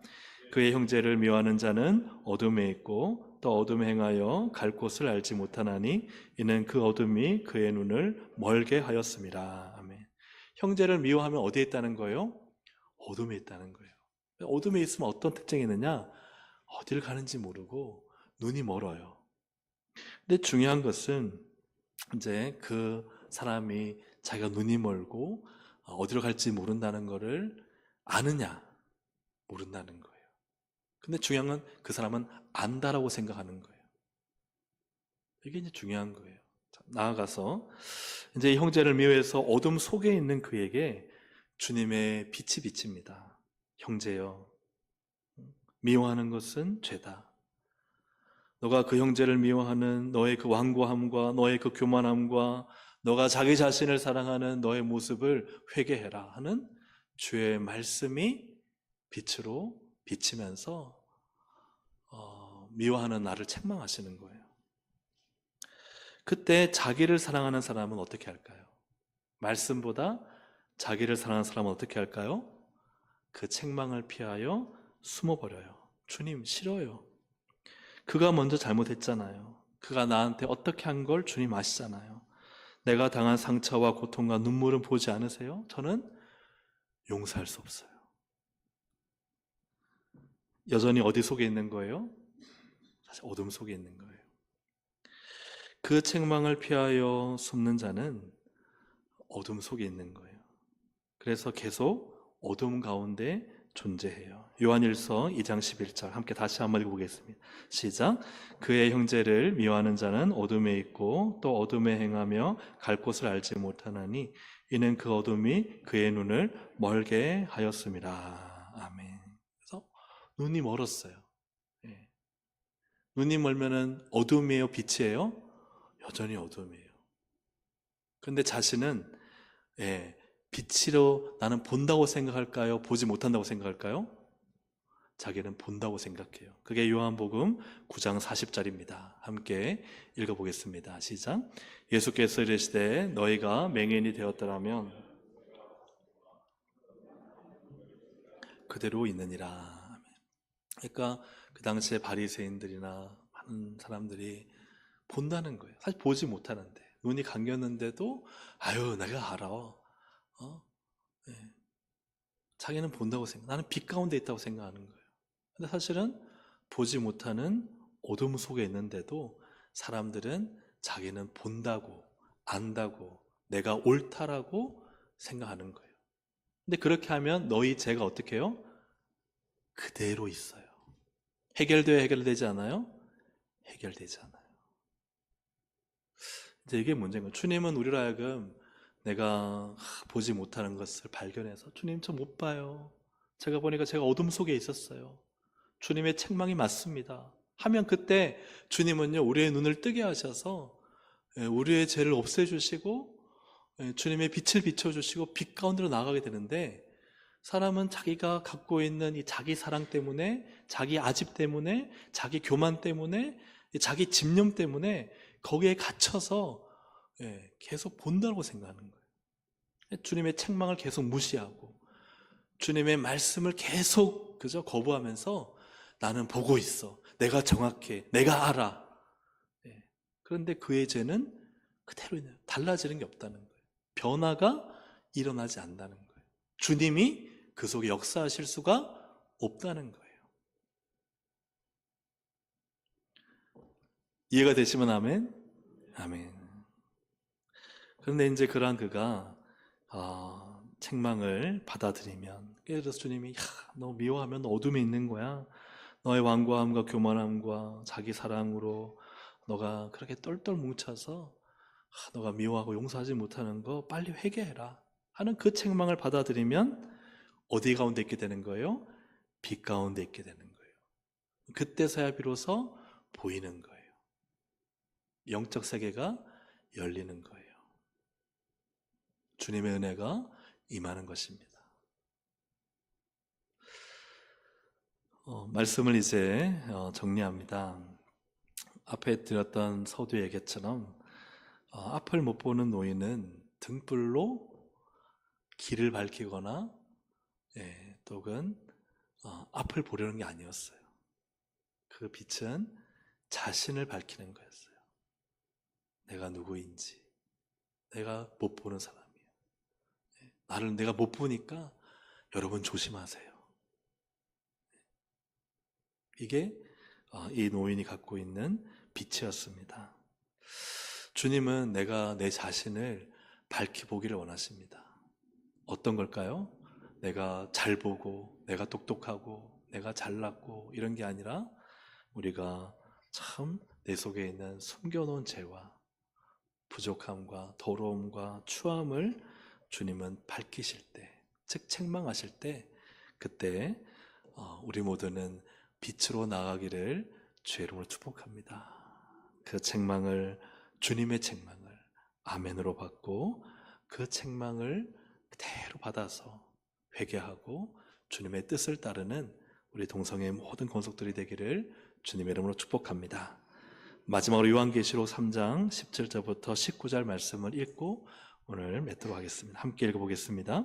그의 형제를 미워하는 자는 어둠에 있고 또 어둠에 행하여 갈 곳을 알지 못하나니 이는 그 어둠이 그의 눈을 멀게 하였습니다. 아멘. 형제를 미워하면 어디에 있다는 거예요? 어둠에 있다는 거예요. 어둠에 있으면 어떤 특징이 있느냐? 어딜 가는지 모르고 눈이 멀어요. 근데 중요한 것은 이제 그 사람이 자기가 눈이 멀고 어디로 갈지 모른다는 것을 아느냐, 모른다는 거예요. 근데 중요한 건 그 사람은 안다라고 생각하는 거예요. 이게 이제 중요한 거예요. 자, 나아가서 이제 형제를 미워해서 어둠 속에 있는 그에게 주님의 빛이 비칩니다. 형제여, 미워하는 것은 죄다. 너가 그 형제를 미워하는 너의 그 완고함과 너의 그 교만함과 너가 자기 자신을 사랑하는 너의 모습을 회개해라 하는 주의 말씀이 빛으로 비치면서 미워하는 나를 책망하시는 거예요. 그때 자기를 사랑하는 사람은 어떻게 할까요? 말씀보다 자기를 사랑하는 사람은 어떻게 할까요? 그 책망을 피하여 숨어버려요. 주님 싫어요. 그가 먼저 잘못했잖아요. 그가 나한테 어떻게 한 걸 주님 아시잖아요. 내가 당한 상처와 고통과 눈물은 보지 않으세요? 저는 용서할 수 없어요. 여전히 어디 속에 있는 거예요? 사실 어둠 속에 있는 거예요. 그 책망을 피하여 숨는 자는 어둠 속에 있는 거예요. 그래서 계속 어둠 가운데 존재해요. 요한일서 2장 11절 함께 다시 한번 읽어보겠습니다. 시작. 그의 형제를 미워하는 자는 어둠에 있고 또 어둠에 행하며 갈 곳을 알지 못하나니 이는 그 어둠이 그의 눈을 멀게 하였습니다. 아멘. 그래서 눈이 멀었어요. 예. 눈이 멀면은 어둠이에요, 빛이에요? 여전히 어둠이에요. 그런데 자신은 빛으로 나는 본다고 생각할까요? 보지 못한다고 생각할까요? 자기는 본다고 생각해요. 그게 요한복음 9장 40절입니다. 함께 읽어보겠습니다. 시작. 예수께서 이르시되 너희가 맹인이 되었더라면 그대로 있느니라. 그러니까 그 당시에 바리새인들이나 많은 사람들이 본다는 거예요. 사실 보지 못하는데 눈이 감겼는데도 아유 내가 알아. 네. 자기는 본다고 생각. 나는 빛 가운데 있다고 생각하는 거예요. 근데 사실은 보지 못하는 어둠 속에 있는데도 사람들은 자기는 본다고, 안다고, 내가 옳다라고 생각하는 거예요. 근데 그렇게 하면 너희 죄가 어떻게 해요? 그대로 있어요. 해결돼야 해결되지 않아요? 해결되지 않아요. 이제 이게 문제인 거예요. 주님은 우리로 하여금 내가 보지 못하는 것을 발견해서 주님 저 못 봐요. 제가 보니까 제가 어둠 속에 있었어요. 주님의 책망이 맞습니다. 하면 그때 주님은요 우리의 눈을 뜨게 하셔서 우리의 죄를 없애주시고 주님의 빛을 비춰주시고 빛 가운데로 나가게 되는데 사람은 자기가 갖고 있는 이 자기 사랑 때문에 자기 아집 때문에 자기 교만 때문에 자기 집념 때문에 거기에 갇혀서 계속 본다고 생각하는 거예요. 주님의 책망을 계속 무시하고 주님의 말씀을 계속 그저 거부하면서 나는 보고 있어. 내가 정확해. 내가 알아. 그런데 그의 죄는 그대로 있네요. 달라지는 게 없다는 거예요. 변화가 일어나지 않는다는 거예요. 주님이 그 속에 역사하실 수가 없다는 거예요. 이해가 되시면 아멘? 아멘. 그런데 이제 그러한 그가 책망을 받아들이면 예를 들어서 주님이 너 미워하면 어둠에 있는 거야. 너의 완고함과 교만함과 자기 사랑으로 너가 그렇게 똘똘 뭉쳐서 너가 미워하고 용서하지 못하는 거 빨리 회개해라 하는 그 책망을 받아들이면 어디 가운데 있게 되는 거예요? 빛 가운데 있게 되는 거예요. 그때서야 비로소 보이는 거예요. 영적 세계가 열리는 거예요. 주님의 은혜가 임하는 것입니다. 말씀을 이제 정리합니다. 앞에 드렸던 서두 얘기처럼 앞을 못 보는 노인은 등불로 길을 밝히거나 또는 앞을 보려는 게 아니었어요. 그 빛은 자신을 밝히는 거였어요. 내가 누구인지, 내가 못 보는 사람이에요. 나를 내가 못 보니까 여러분 조심하세요. 이게 이 노인이 갖고 있는 빛이었습니다. 주님은 내가 내 자신을 밝히 보기를 원하십니다. 어떤 걸까요? 내가 잘 보고, 내가 똑똑하고, 내가 잘났고 이런 게 아니라 우리가 참 내 속에 있는 숨겨놓은 죄와 부족함과 더러움과 추함을 주님은 밝히실 때, 즉 책망하실 때 그때 우리 모두는 빛으로 나가기를 주의 이름으로 축복합니다. 그 책망을 주님의 책망을 아멘으로 받고 그 책망을 그대로 받아서 회개하고 주님의 뜻을 따르는 우리 동성의 모든 권속들이 되기를 주님의 이름으로 축복합니다. 마지막으로 요한계시록 3장 17절부터 19절 말씀을 읽고 오늘 맺도록 하겠습니다. 함께 읽어보겠습니다.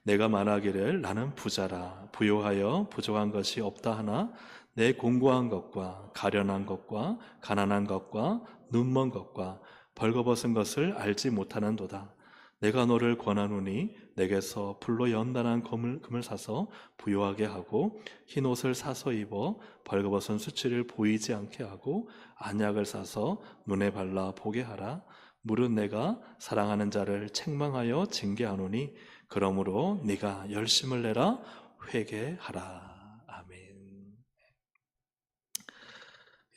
내가 말하기를 나는 부자라 부요하여 부족한 것이 없다 하나 내 공고한 것과 가련한 것과 가난한 것과 눈먼 것과 벌거벗은 것을 알지 못하는도다. 내가 너를 권하노니 내게서 불로 연단한 금을 사서 부요하게 하고 흰 옷을 사서 입어 벌거벗은 수치를 보이지 않게 하고 안약을 사서 눈에 발라 보게 하라. 물은 내가 사랑하는 자를 책망하여 징계하노니 그러므로 네가 열심을 내라 회개하라. 아멘.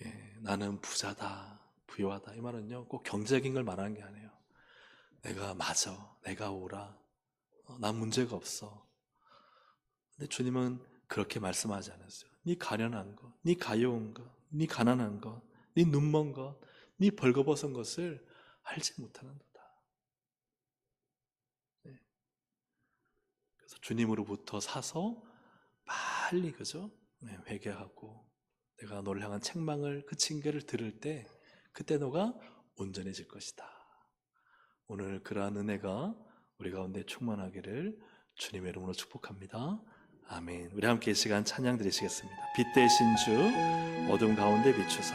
예, 나는 부자다, 부유하다, 이 말은요 꼭 경제적인 걸 말하는 게 아니에요. 내가 맞아, 내가 옳아, 난 문제가 없어. 근데 주님은 그렇게 말씀하지 않았어요. 네 가련한 것, 네 가여운 것, 네 가난한 것, 네 눈먼 것, 네 벌거벗은 것을 알지 못하는도다. 네. 그래서 주님으로부터 사서 빨리, 그죠? 네, 회개하고 내가 너를 향한 책망을, 그 징계를 들을 때 그때 너가 온전해질 것이다. 오늘 그러한 은혜가 우리 가운데 충만하기를 주님의 이름으로 축복합니다. 아멘. 우리 함께 이 시간 찬양 드리시겠습니다. 빛 대신 주 어둠 가운데 비추사.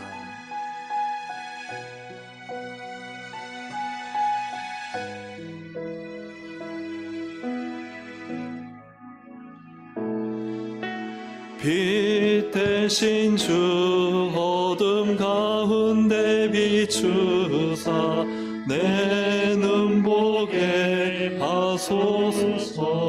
빛 대신 주 어둠 가운데 비추사 내 눈 보게 하소서.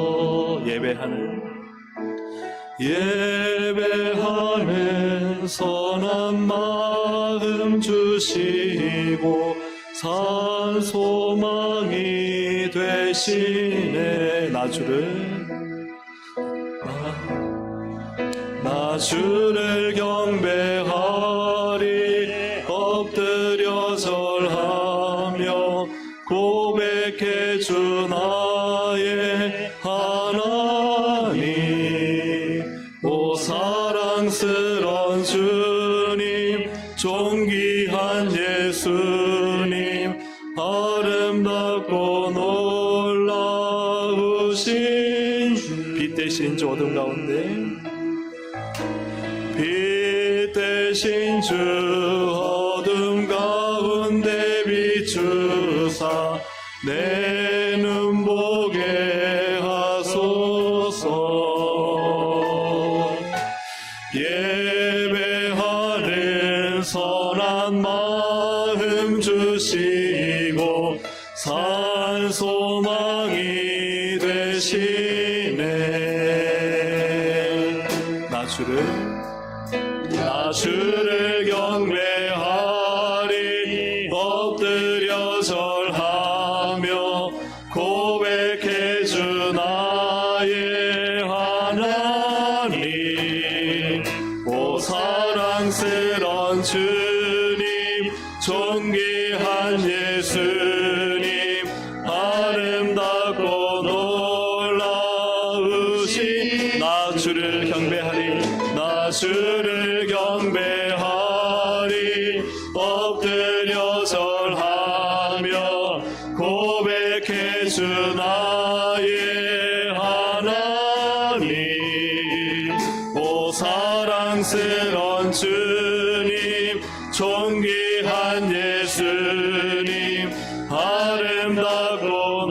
예배하는 선한 마음 주시고 산 소망이 되시네. 나 주를 경배하리. 엎드려 절하며 고백해 주 나의 하나님. 오 사랑스런 주님, 존귀한 예수님, 아름답고 놀라우신 빛 대신 주 어둠 가운데, 빛 대신 주 어둠 가운데 비추사 내 눈 보게 하소서. 예배하는 선한 마음 주시고 산 소망이 되시네. 나 주를 경배하리. 엎드려 절하며 고백해 주 나의 하나님. 오 사랑스런 주님, 존귀한 예수님, 아름답고 놀라우신 나 주를 경배하리. 나 주를 경배하리. 엎드려 절하며 고백해 주 나의 하나님. 오 사랑스런 주님, 존귀한 예수님, 아름답고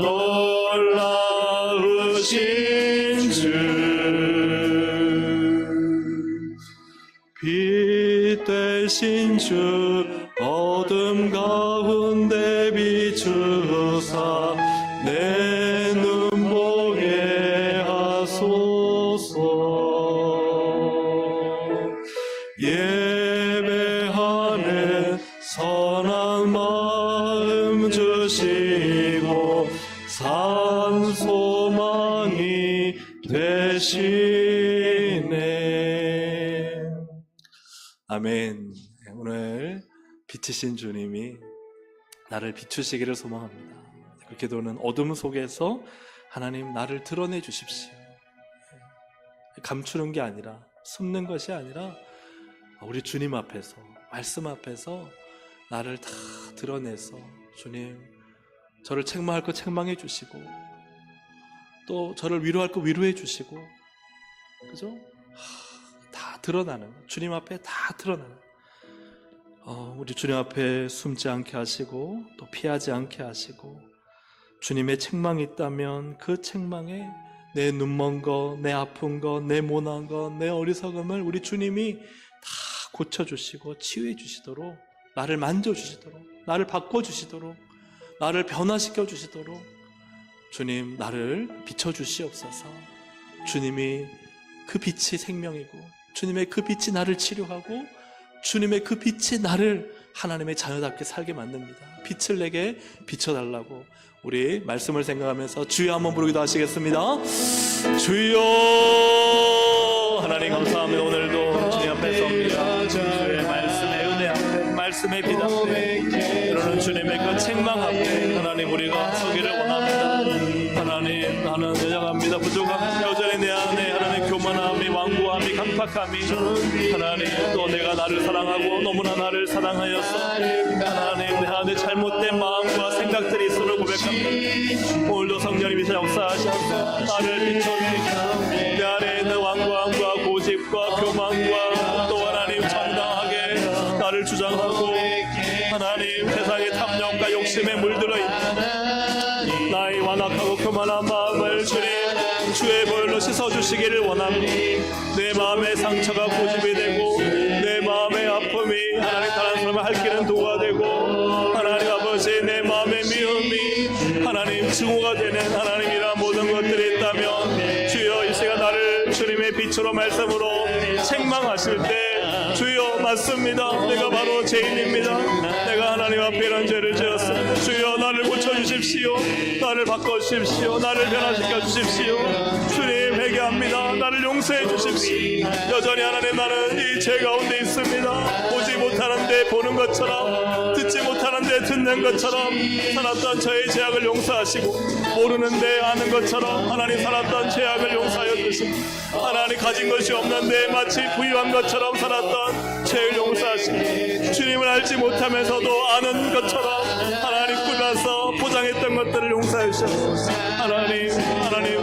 놀라우신 주. 빛 대신 주 어둠 가운데 비추사 내 눈 보게 하소서. 예배하는 선한 마음 주시고 산 소망이 되시네. 아멘. 오늘 빛이신 주님이 나를 비추시기를 소망합니다. 그 기도는 어둠 속에서 하나님 나를 드러내 주십시오. 감추는 게 아니라, 숨는 것이 아니라 우리 주님 앞에서, 말씀 앞에서 나를 다 드러내서 주님, 저를 책망할 거 책망해 주시고 또 저를 위로할 거 위로해 주시고, 그죠? 다 드러나는, 주님 앞에 다 드러나는, 우리 주님 앞에 숨지 않게 하시고 또 피하지 않게 하시고, 주님의 책망이 있다면 그 책망에 내 눈먼 것, 내 아픈 것, 내 모난 것, 내 어리석음을 우리 주님이 다 고쳐주시고 치유해 주시도록, 나를 만져주시도록, 나를 바꿔주시도록, 나를 변화시켜 주시도록 주님 나를 비춰주시옵소서. 주님이 그 빛이 생명이고 주님의 그 빛이 나를 치료하고 주님의 그 빛이 나를 하나님의 자녀답게 살게 만듭니다. 빛을 내게 비춰달라고 우리 말씀을 생각하면서 주여 한번 부르기도 하시겠습니다. 주여. 하나님 감사합니다. 오늘도 주님 앞에 섭니다. 주의 말씀의 은혜 앞에, 말씀의 빛 앞에, 그러는 주님의 그 책망 앞에 하나님 우리가 서기를 원합니다. 하나님, 나는 여정합니다. 부족합니다. 여전히 내 안에 하나님 교만함이, 완고함이, 강팍함이, 하나님 또 내가 나를 사랑하고 너무나 나를 사랑하였어. 하나님, 내 안에 잘못된 마음과 생각들이 있음을 고백합니다. 오늘도 성령님이 역사하셔서 나를 비춰주시고 내 안에 있는 완고함과 고집과 교만과 또 하나님 정당하게 나를 주장하고 하나님 세상의 탐욕과 욕심에 물들어 있는 나의 완악하고 교만한 마음을 주님 주의 보혈로 씻어주시기를 원합니다. 내 마음의 상처가 고집이 되고 내 마음의 아픔이 하나님 다른 사람을 핥기는 도가 되고 하나님 아버지 내 마음의 미움이 하나님 증오가 되는 하나님이란 모든 것들이 있다면 주여 이 시간 나를 주님의 빛으로 말씀으로 책망하실 때 주여 맞습니다. 내가 바로 죄인입니다. 내가 하나님 앞에 이런 죄를 지었습니다. 주여 나를 고쳐주십시오. 나를 바꿔주십시오. 나를 변화시켜 주십시오. 주님 회개합니다. 나를 용서해 주십시오. 여전히 하나님 나는 이 죄 가운데 있습니다. 보지 못하는데 보는 것처럼 듣지 못하는데 듣는 것처럼 살았던 저의 죄악을 용서하시고 모르는데 아는 것처럼 하나님 살았던 죄악을 용서하여 주시고 하나님 가진 것이 없는데 마치 부유한 것처럼 살았던 죄를 용서하시고 주님을 알지 못하면서도 아는 것처럼 하나님 꾸며서 포장했던 것들을 용서해 주셔서 하나님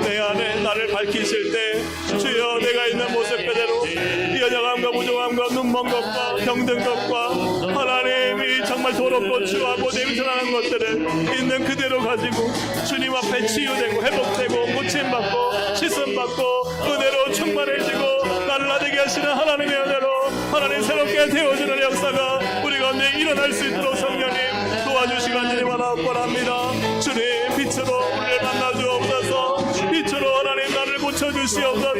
내 안에 나를 밝히실 때 주여 내가 있는 모습 그대로 이 여정함과 부족함과 눈먼 것과 병든 것과 하나님이 정말 더럽고 추하고 냄새나는 것들을 있는 그대로 가지고 주님 앞에 치유되고 회복되고 고침받고 씻음받고 은혜로 충만해지고 나를 나되게 하시는 하나님의 은혜로 하나님 새롭게 되어주는 역사가 우리 가운데 일어날 수 있도록 성령님 도와주시기 간절히 원합니다. 주님 빛으로 우리를 만나주옵소서. 빛으로 하나님 나를 고쳐주시옵소서.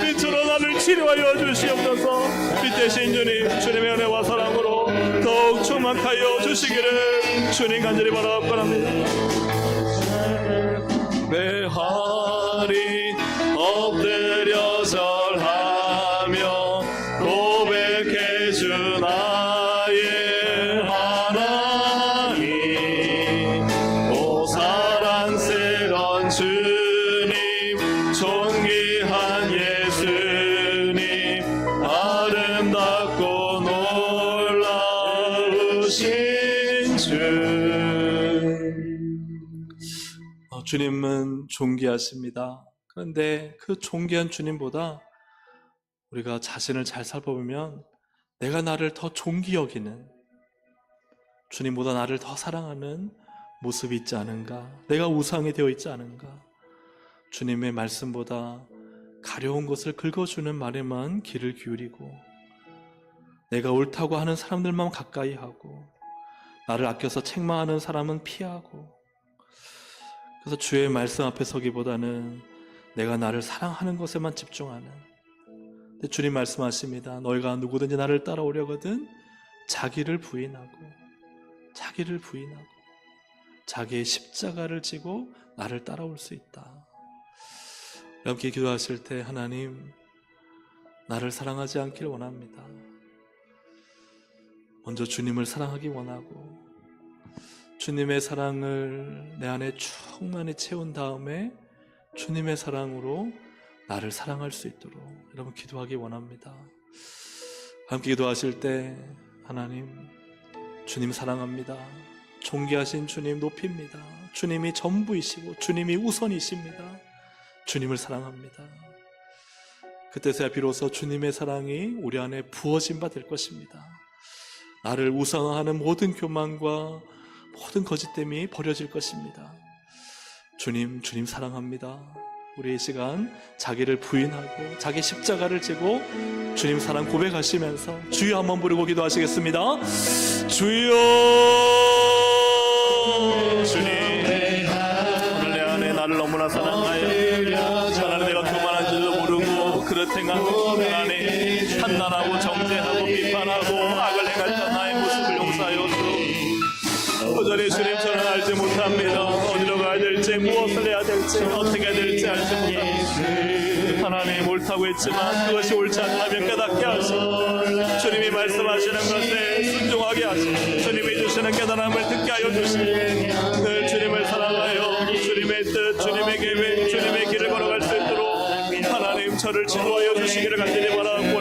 빛으로 나를 치료하여 주시옵소서. 빛 대신 주님 주님의 은혜와 사랑으로 더욱 충만하여 주시기를 주님 간절히 바라옵니다. 매하리 엎드려 절하며 고백해 주 나의 하나님 오 사랑스런 주님 존귀한 예수님 아름답고 놀라우신 주. 주님은 존귀하십니다. 그런데 그 존귀한 주님보다 우리가 자신을 잘 살펴보면 내가 나를 더 존귀 여기는 주님보다 나를 더 사랑하는 모습이 있지 않은가? 내가 우상이 되어 있지 않은가? 주님의 말씀보다 가려운 것을 긁어주는 말에만 귀를 기울이고 내가 옳다고 하는 사람들만 가까이 하고 나를 아껴서 책망하는 사람은 피하고 그래서 주의 말씀 앞에 서기보다는 내가 나를 사랑하는 것에만 집중하는 근데 주님 말씀하십니다. 너희가 누구든지 나를 따라오려거든 자기를 부인하고 자기의 십자가를 지고 나를 따라올 수 있다. 이렇게 기도하실 때 하나님 나를 사랑하지 않길 원합니다. 먼저 주님을 사랑하기 원하고 주님의 사랑을 내 안에 충만히 채운 다음에 주님의 사랑으로 나를 사랑할 수 있도록 여러분 기도하기 원합니다. 함께 기도하실 때 하나님 주님 사랑합니다. 존귀하신 주님 높입니다. 주님이 전부이시고 주님이 우선이십니다. 주님을 사랑합니다. 그때서야 비로소 주님의 사랑이 우리 안에 부어진 바 될 것입니다. 나를 우상화하는 모든 교만과 모든 거짓됨이 버려질 것입니다. 주님 사랑합니다. 우리 이 시간 자기를 부인하고 자기 십자가를 지고 주님 사랑 고백하시면서 주여 한번 부르고 기도하시겠습니다. 주여. 주님 오늘 내 안에 나를 너무나 사랑하여 하나님 내가 교만한 줄도 모르고 그릇 행하고 하나님 판단하고 정죄하고 비판하고 악을 행했던 나의 모습을 용서하여 주옵소서. 도저히 주님 저는 알지 못합니다. 어디로 가야 될지 무엇을 해야 될지 어떻게 해야 될지 알지 못합니다. 하나님 옳다고 했지만 그것이 옳지 않다면 깨닫게 하시고 주님이 말씀하시는 것에 순종하게 하시고 주님이 주시는 깨달음을 듣게 하여 주시고 늘 주님을 사랑하여 주님의 뜻 주님의 계획 주님의 길을 걸어갈 수 있도록 하나님 저를 지도하여 주시기를 간절히 원합니다.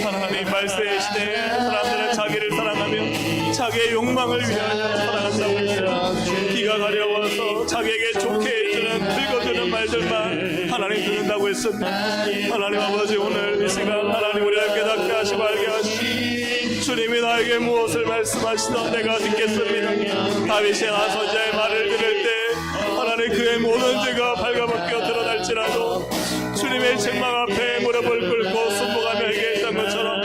하나님 말세의 시대에 사람들은 자기를 사랑하며 자기의 욕망을 위하여 살아간다고 했습니다. 기가 가려워서 자기에게 좋게 해주는 긁어주는 말들만 하나님 듣는다고 했습니다. 하나님 아버지 오늘 이 시간 하나님 우리를 깨닫게 하시고 알게 하시고 주님이 나에게 무엇을 말씀하시던 내가 듣겠습니다. 다윗이 나 선지자의 말을 들을 때 하나님 그의 모든 죄가 발가벗겨 드러날지라도 주님의 책망 앞에 무릎을 꿇고 순복하며 얘기했던 것처럼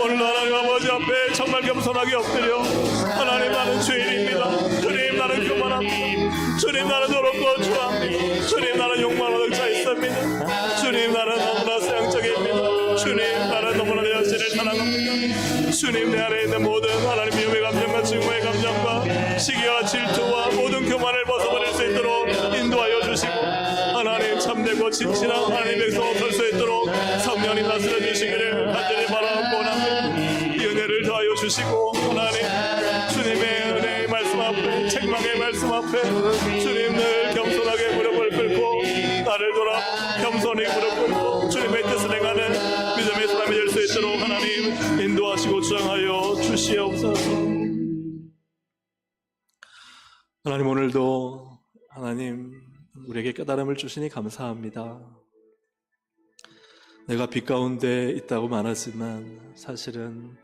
오늘 하나님 아버지 앞에 정말 겸손하게 엎드려 하나님 나는 죄인입니다. 주님 나는 교만합니다. 주님 나는 더럽고 추합니다. 주님 나는 욕망으로 차 있습니다. 주님 나는 너무나 사양적입니다. 주님 나는 너무나 내 자신을 사랑합니다. 주님 내 안에 있는 모든 하나님 미움의 감정과 증오의 감정과 시기와 질투와 모든 교만을 벗어버릴 수 있도록 인도하여 주시고 하나님 참되고 진실한 하나님 백성 설 수 있도록 성령이 다스려 주시기를 간절히 바라고 원합니다. 이 은혜를 더하여 주시고 하나님 주님의 은혜의 말씀 앞에 책망의 말씀 앞에 주님 늘 겸손하게 무릎을 꿇고 나를 돌아 겸손히 무릎 꿇고 주님의 뜻을 행하는 믿음의 사람이 될 수 있도록 하나님 인도하시고 주장하여 주시옵소서. 하나님 오늘도 하나님 우리에게 깨달음을 주시니 감사합니다. 내가 빛 가운데 있다고 말하지만 사실은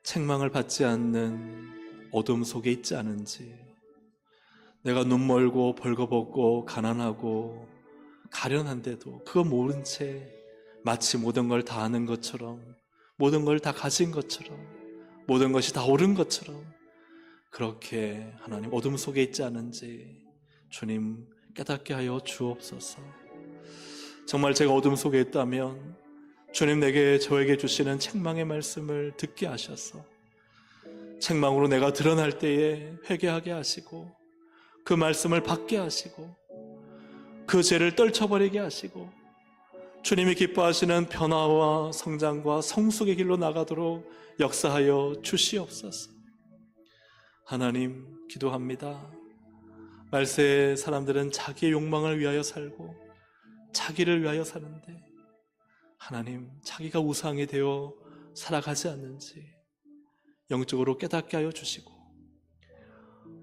책망을 받지 않는 어둠 속에 있지 않은지, 내가 눈멀고 벌거벗고 가난하고 가련한데도 그거 모른 채 마치 모든 걸 다 아는 것처럼, 모든 걸 다 가진 것처럼, 모든 것이 다 옳은 것처럼 그렇게 하나님 어둠 속에 있지 않은지 주님 깨닫게 하여 주옵소서. 정말 제가 어둠 속에 있다면 주님 내게 저에게 주시는 책망의 말씀을 듣게 하셔서 책망으로 내가 드러날 때에 회개하게 하시고 그 말씀을 받게 하시고 그 죄를 떨쳐버리게 하시고 주님이 기뻐하시는 변화와 성장과 성숙의 길로 나가도록 역사하여 주시옵소서. 하나님 기도합니다. 말세의 사람들은 자기의 욕망을 위하여 살고 자기를 위하여 사는데 하나님 자기가 우상이 되어 살아가지 않는지 영적으로 깨닫게 하여 주시고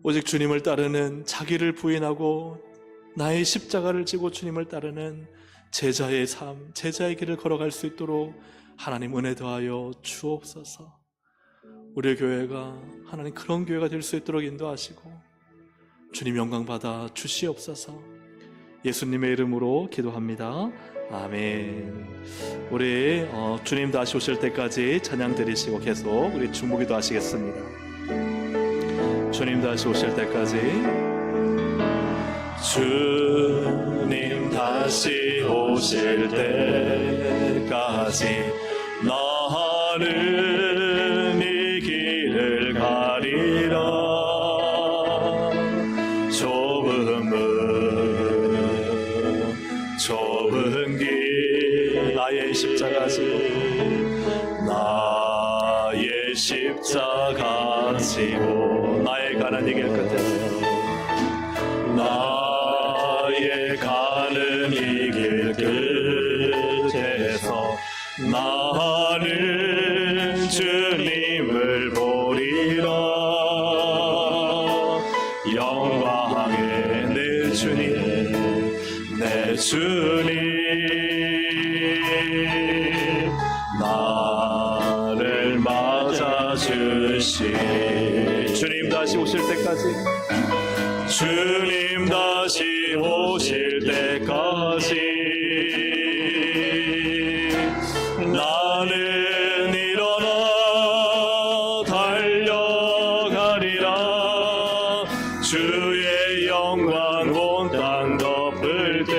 오직 주님을 따르는 자기를 부인하고 나의 십자가를 지고 주님을 따르는 제자의 삶, 제자의 길을 걸어갈 수 있도록 하나님 은혜 더하여 주옵소서. 우리 교회가 하나님 그런 교회가 될 수 있도록 인도하시고 주님 영광 받아 주시옵소서. 예수님의 이름으로 기도합니다. 아멘. 우리 주님 다시 오실 때까지 찬양 드리시고 계속 우리 중보기도 하시겠습니다. 주님 다시 오실 때까지, 주님 다시 오실 때까지 나는 이 길을 가리라. 좁은 길 나의 십자가 지고 나의 십자가 지고 나의 가는 이 길 끝에서 나의 가는 이 길 끝에서 나는 주님을 보리라. 영광의 내 주님, 내 주님 나를 맞아주시. 주님 다시 오실 때까지, 주님 다시 오실 때까지 나는 일어나 달려가리라. 주의 영광 온 땅 덮을 때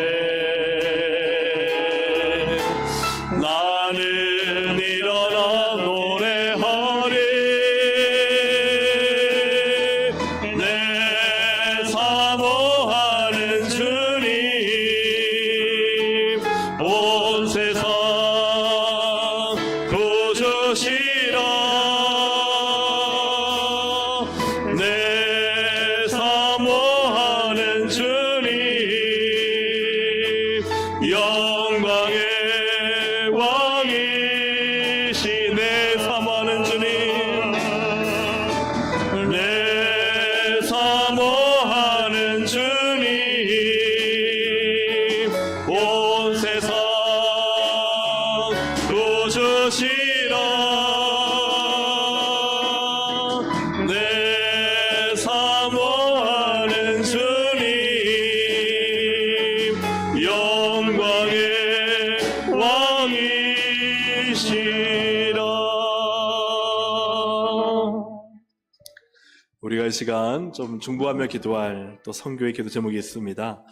시간 좀 중보하며 기도할 또 선교의 기도 제목이 있습니다.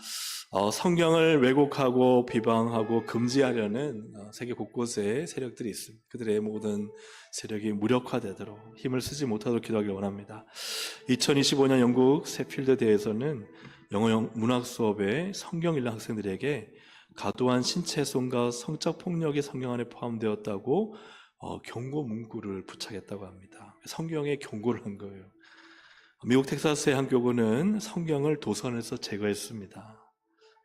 성경을 왜곡하고 비방하고 금지하려는 세계 곳곳에 세력들이 있습니다. 그들의 모든 세력이 무력화되도록 힘을 쓰지 못하도록 기도하길 원합니다. 2025년 영국 세필드 대회에서는 영어 문학 수업에 성경 읽는 학생들에게 과도한 신체 훼손과 성적 폭력이 성경 안에 포함되었다고 경고 문구를 부착했다고 합니다. 성경에 경고를 한 거예요. 미국 텍사스의 한 교구는 성경을 도선에서 제거했습니다.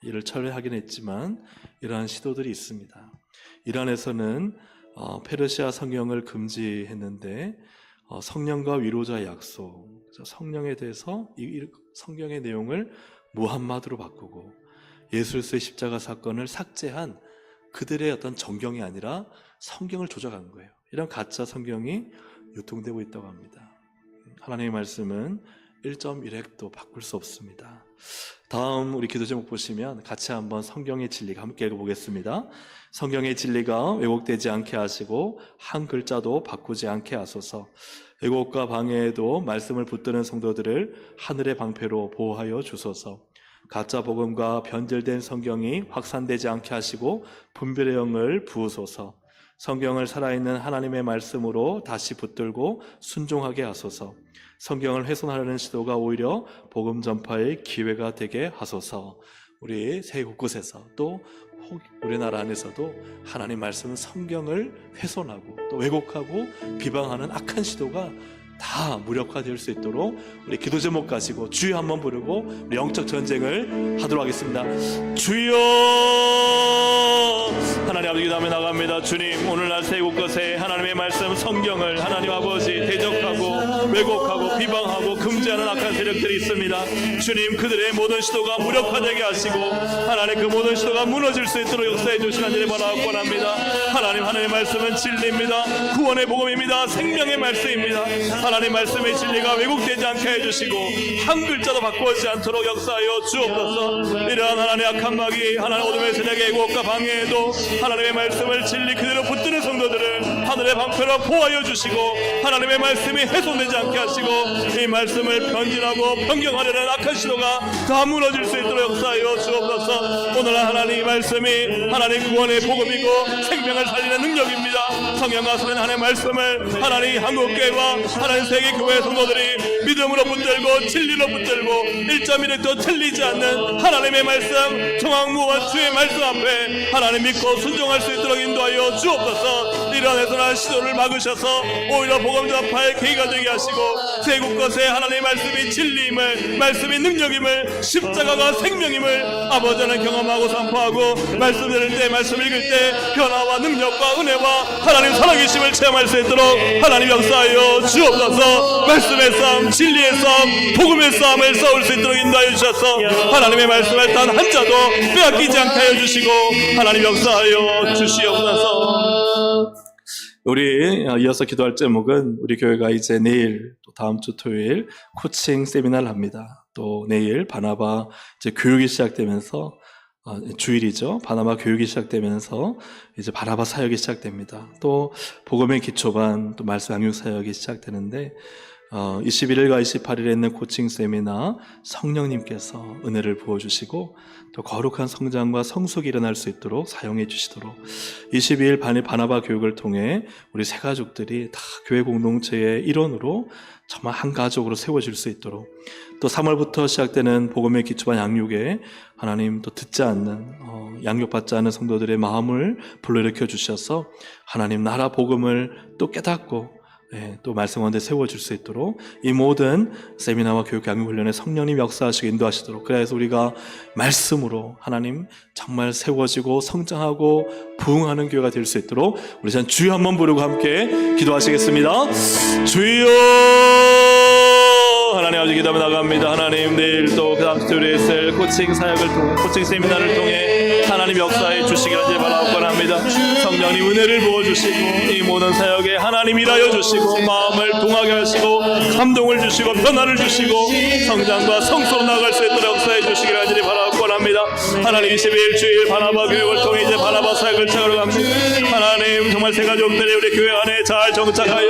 이를 철회하긴 했지만 이러한 시도들이 있습니다. 이란에서는 페르시아 성경을 금지했는데 성령과 위로자의 약속, 성령에 대해서 이 성경의 내용을 무함마드로 바꾸고 예수 그리스도의 십자가 사건을 삭제한 그들의 어떤 정경이 아니라 성경을 조작한 거예요. 이런 가짜 성경이 유통되고 있다고 합니다. 하나님의 말씀은 1.1획도 바꿀 수 없습니다. 다음 우리 기도 제목 보시면 같이 한번 성경의 진리가 함께 읽어보겠습니다. 성경의 진리가 왜곡되지 않게 하시고 한 글자도 바꾸지 않게 하소서. 왜곡과 방해에도 말씀을 붙드는 성도들을 하늘의 방패로 보호하여 주소서. 가짜 복음과 변질된 성경이 확산되지 않게 하시고 분별의 영을 부으소서. 성경을 살아있는 하나님의 말씀으로 다시 붙들고 순종하게 하소서. 성경을 훼손하려는 시도가 오히려 복음 전파의 기회가 되게 하소서. 우리 세계 곳곳에서 또 우리나라 안에서도 하나님 말씀은 성경을 훼손하고 또 왜곡하고 비방하는 악한 시도가 다 무력화될 수 있도록 우리 기도 제목 가지고 주여 한번 부르고 우리 영적 전쟁을 하도록 하겠습니다. 주여! 하나님 아버지 기도하며 나갑니다. 주님, 오늘날 세 곳곳에 하나님의 말씀 성경을 하나님 아버지 대적하고 왜곡하고 비방하고 금지하는 악한 세력들이 있습니다. 주님, 그들의 모든 시도가 무력화되게 하시고 하나님 그 모든 시도가 무너질 수 있도록 역사해 주시는 바라고 원합니다. 하나님의 말씀은 진리입니다. 구원의 복음입니다. 생명의 말씀입니다. 하나님 말씀의 진리가 왜곡되지 않게 해주시고 한 글자도 바꾸지 않도록 역사하여 주옵소서. 이러한 하나님의 악한 마귀 하나님 어둠의 세력의 왜곡과 방해에도 하나님의 말씀을 진리 그대로 붙드는 성도들을 하늘의 방패로 보호하여 주시고 하나님의 말씀이 훼손되지 않게 하시고 이 말씀을 변질하고 변경하려는 악한 시도가 다 무너질 수 있도록 역사하여 주옵소서. 오늘 하나님 말씀이 하나님 구원의 복음이고 생명을 살리는 능력입니다. 성경과 성령 하나님의 말씀을 하나님 한국교회와 하나님 세계교회 성도들이 믿음으로 붙들고 진리로 붙들고 1.1획도 틀리지 않는 하나님의 말씀 정황무원 주의 말씀 앞에 하나님 믿고 순종할 수 있도록 인도하여 주옵소서. 이러한 훼손한 시도를 막으셔서 오히려 복음 전파의 계기가 되게 하시고 세 곳곳에 하나님의 말씀이 진리임을 말씀이 능력임을 십자가가 생명임을 아버지는 경험하고 선포하고 말씀 들을 때 말씀 읽을 때 변화와 능력과 은혜와 하나님 살아계심을 체험할 수 있도록 하나님 역사하여 주옵소서. 말씀의 싸움 진리의 싸움 복음의 싸움을 싸울 수 있도록 인도하여 주셔서 하나님의 말씀을 단 한 자도 빼앗기지 않게 하여 주시고 하나님 역사하여 주시옵소서. 우리 이어서 기도할 제목은 우리 교회가 이제 내일 또 다음 주 토요일 코칭 세미나를 합니다. 또 내일 바나바 이제 교육이 시작되면서 주일이죠. 바나바 교육이 시작되면서 이제 바나바 사역이 시작됩니다. 또 복음의 기초반 또 말씀 양육 사역이 시작되는데 21일과 28일에 있는 코칭 세미나 성령님께서 은혜를 부어주시고 또 거룩한 성장과 성숙이 일어날 수 있도록 사용해 주시도록 22일 바나바 교육을 통해 우리 새 가족들이 다 교회 공동체의 일원으로 정말 한 가족으로 세워질 수 있도록 또 3월부터 시작되는 복음의 기초반 양육에 하나님 또 듣지 않는 양육받지 않는 성도들의 마음을 불러일으켜 주셔서 하나님 나라 복음을 또 깨닫고 또 말씀 가운데 세워줄 수 있도록 이 모든 세미나와 교육 양육 훈련에 성령님 역사하시고 인도하시도록 그래서 우리가 말씀으로 하나님 정말 세워지고 성장하고 부흥하는 교회가 될 수 있도록 우리 전 주여 한번 부르고 함께 기도하시겠습니다. 주여 하나님 아버지 기도하며 나갑니다. 하나님 내일 또 그 다음 주 토요일에 있을 코칭 사역을 통해 코칭 세미나를 통해 하나님 역사해 주시기를 바라옵고 합니다. 성령님 은혜를 부어주시고 이 모든 사역에 하나님 일하여 주시고 마음을 동하게 하시고 감동을 주시고 변화를 주시고 성장과 성소로 나아갈 수 있도록 역사해 주시기를 바라옵고 합니다. 하나님 21일 주일 바나바 교육을 통해 이제 바나바 사역을 차으로 갑니다. 하나님 정말 세 가족들이 우리 교회 안에 잘 정착하여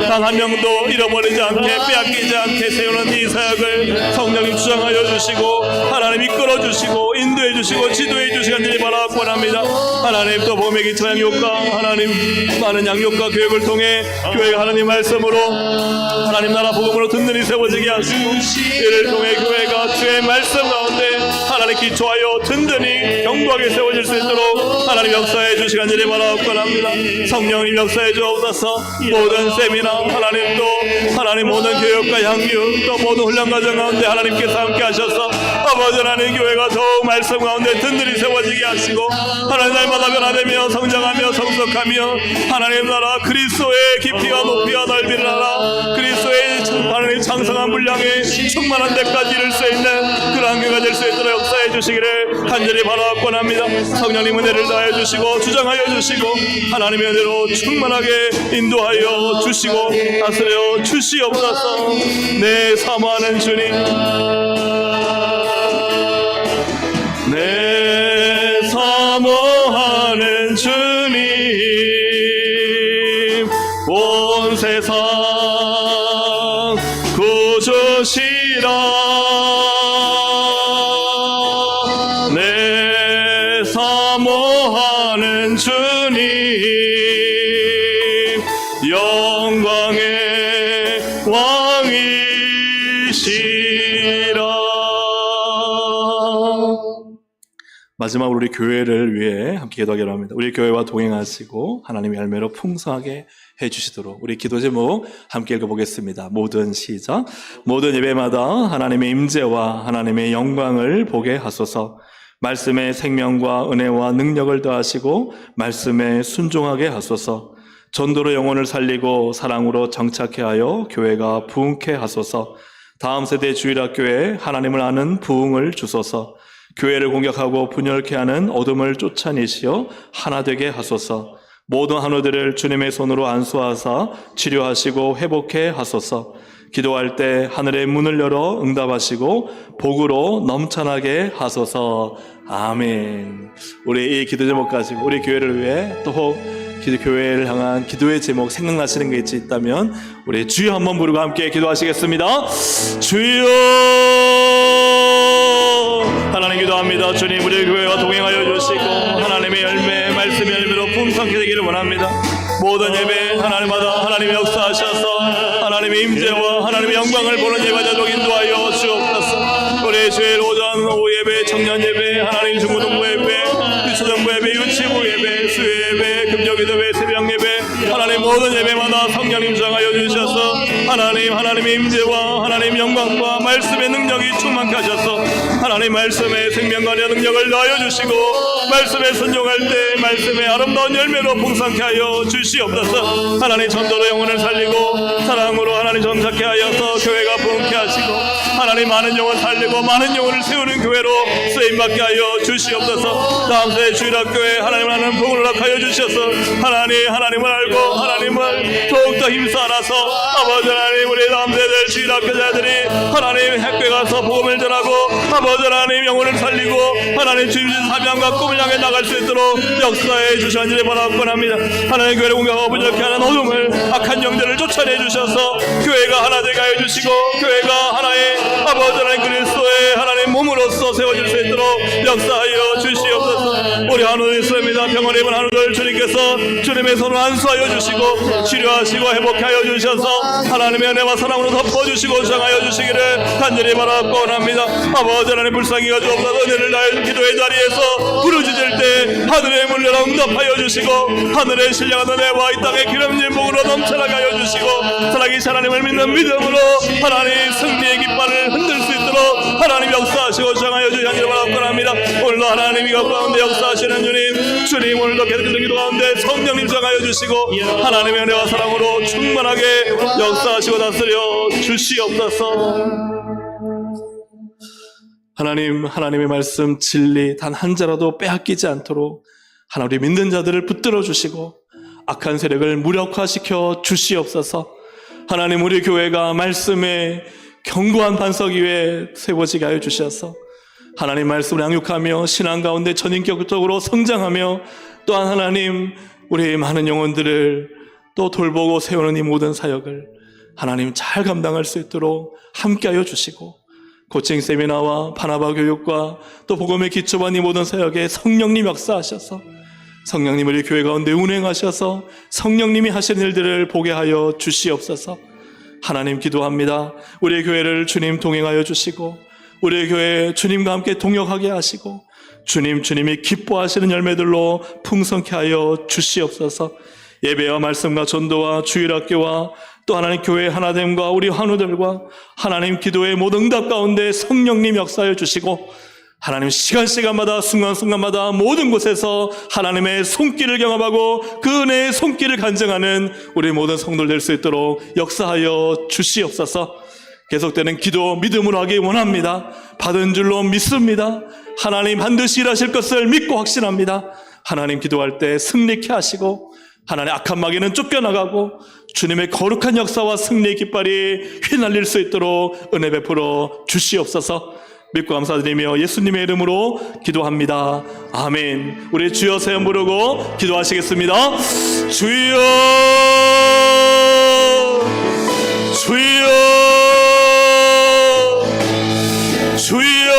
단 한 명도 잃어버리지 않게 빼앗기지 않게 세우는 이 사역을 성령님 주장하여 주시고 하나님 이끌어 주시고 인도해 주시고 지도해 주시간들이 바라고 원합니다. 하나님 또 봄의 기초 양육과 하나님 많은 양육과 교육을 통해 교회가 하나님 말씀으로 하나님 나라 복음으로 든든히 세워지게 하시고 이를 통해 교회가 주의 말씀 가운데 하나님 기초하여 든든히 견고하게 세워질 수 있도록 하나님 역사해 주시간들이 바라고 원합니다. 성령님 역사해 주옵소서. 모든 세미나 하나님 또 하나님 모든 교육과 양육 또 모든 훈련 과정 가운데 하나님께서 함께 하셔서 아버지 하나님 교회가 더욱 말씀 가운데 든든히 세워지게 하시고 하나님 날마다 변화되며 성장하며 성숙하며 하나님 나라 그리스도의 깊이와 높이와 넓이를 알아 그리스도의 하나님 장성한 분량에 충만한 데까지 이를 수 있는 그러한 교회가 될 수 있도록 역사해 주시기를 간절히 바라고 원합니다. 성령님 은혜를 다해 주시고 주장하여 주시고 하나님의 은혜로 충만하게 인도하여 주시고 다스려 주시옵소서. 내 사모하는 주님, 내 사모하는 주님, 온 세상 구주시라. 내 사모하는 주님, 영광의 왕이시라. 마지막으로 우리 교회를 위해 함께 기도하기로 합니다. 우리 교회와 동행하시고 하나님의 열매로 풍성하게 해주시도록 우리 기도 제목 함께 읽어보겠습니다. 모든 시작. 모든 예배마다 하나님의 임재와 하나님의 영광을 보게 하소서. 말씀의 생명과 은혜와 능력을 더하시고 말씀에 순종하게 하소서. 전도로 영혼을 살리고 사랑으로 정착해 하여 교회가 부흥케 하소서. 다음 세대 주일학교에 하나님을 아는 부흥을 주소서. 교회를 공격하고 분열케 하는 어둠을 쫓아내시어 하나 되게 하소서. 모든 한우들을 주님의 손으로 안수하사 치료하시고 회복해 하소서. 기도할 때 하늘의 문을 열어 응답하시고 복으로 넘쳐나게 하소서. 아멘. 우리 이 기도 제목 가지고 우리 교회를 위해 또 교회를 향한 기도의 제목 생각나시는 게 있다면 우리 주여 한번 부르고 함께 기도하시겠습니다. 주여. 하나님 기도합니다. 주님 우리 교회와 동행하여 주시고 하나님의 열매 말씀의 열매로 풍성하게 되기를 원합니다. 모든 예배 하나님마다 하나님의 역사하셔서 하나님의 임재와 하나님의 영광을 보는 예배자로 인도하여 주옵소서. 우리 주일 오전 오후 예배 청년 예배 하나님 중고등부 예배 유초등부 예배 유치부 예배 수요 예배 금요 기도회 새벽 예배 하나님 모든 예배마다 성령님 주장하여 주셔서 하나님의 임재와 하나님 영광과 말씀의 능력이 충만케 하셔서 하나님 말씀의 생명과 능력을 더하여 주시고 말씀에 순종할 때 말씀의 아름다운 열매로 풍성케 하여 주시옵소서. 하나님 전도로 영혼을 살리고 사랑으로 하나님 정착케 하여서 교회가 부흥케 하시고 하나님 많은 영혼 살리고 많은 영혼을 세우는 교회로 쓰임받게 하여 주시옵소서. 다음 세대 주일학교에 하나님을 아는 부흥을 허락하여 주셔서 하나님을 알고 하나님을 더욱더 힘써 알아서 아버지 하나님 우리 다음 세대 주일학교자들이 하나님 학교에 가서 복음을 전하고 아버지 하나님 영혼을 살리고 하나님 주님신 사명과 꿈을 향해 나갈 수 있도록 역사해 주시기를 바라고 합니다. 하나님 교회를 공격하고 분열케 하는 어둠을 악한 영들을 쫓아내 주셔서 교회가 하나 되게 하여 주시고 교회가 하나의 아버지 하나님 그리스도의 하나님 몸으로서 세워질 수 있도록 역사하여 주시옵소서. 우리 한우들 있습니다. 병원에 입은 한우들 주님께서 주님의 손을 안수하여 주시고 치료하시고 회복하여 주셔서 하나님의 은혜와 사랑으로 덮어주시고 주장하여 주시기를 간절히 바라고 원합니다. 아버지 하나님 불쌍히 여주옵소서. 은혜를 다해 기도의 자리에서 부르짖을 때 하늘의 문을 열어 응답하여 주시고 하늘의 신령한 은혜와 이 땅의 기름진 복으로 넘쳐나게 하여 주시고 살아계신 하나님을 믿는 믿음으로 하나님 승리의 깃발을 흔들 수 있도록 하나님 역사하시고 주장하여 주시기를 바라고 합니다. 오늘도 하나님이 가운데 역사하시는 주님 오늘도 계속해서 기도 가운데 성령님 주장하여 주시고 하나님의 은혜와 사랑으로 충만하게 역사하시고 다스려 주시옵소서. 하나님의 말씀 진리 단 한 자라도 빼앗기지 않도록 하나님 우리 믿는 자들을 붙들어 주시고 악한 세력을 무력화시켜 주시옵소서. 하나님 우리 교회가 말씀의 견고한 반석 위에 세워지게 하여 주셔서 하나님 말씀을 양육하며 신앙 가운데 전인격적으로 성장하며 또한 하나님 우리 많은 영혼들을 또 돌보고 세우는 이 모든 사역을 하나님 잘 감당할 수 있도록 함께하여 주시고 고칭 세미나와 바나바 교육과 또 복음의 기초반 이 모든 사역에 성령님 역사하셔서 성령님 우리 교회 가운데 운행하셔서 성령님이 하시는 일들을 보게 하여 주시옵소서. 하나님 기도합니다. 우리의 교회를 주님 동행하여 주시고 우리의 교회 주님과 함께 동역하게 하시고 주님이 기뻐하시는 열매들로 풍성케 하여 주시옵소서. 예배와 말씀과 전도와 주일학교와 또 하나님 교회 하나됨과 우리 환우들과 하나님 기도의 모든 응답 가운데 성령님 역사하여 주시고 하나님 시간마다 순간순간마다 모든 곳에서 하나님의 손길을 경험하고 그 은혜의 손길을 간증하는 우리 모든 성도들 될 수 있도록 역사하여 주시옵소서. 계속되는 기도 믿음으로 하기 원합니다. 받은 줄로 믿습니다. 하나님 반드시 일하실 것을 믿고 확신합니다. 하나님 기도할 때 승리케 하시고 하나님 악한 마귀는 쫓겨나가고 주님의 거룩한 역사와 승리의 깃발이 휘날릴 수 있도록 은혜 베풀어 주시옵소서. 믿고 감사드리며 예수님의 이름으로 기도합니다. 아멘. 우리 주여 세 번 부르고 기도하시겠습니다. 주여 주여 주여.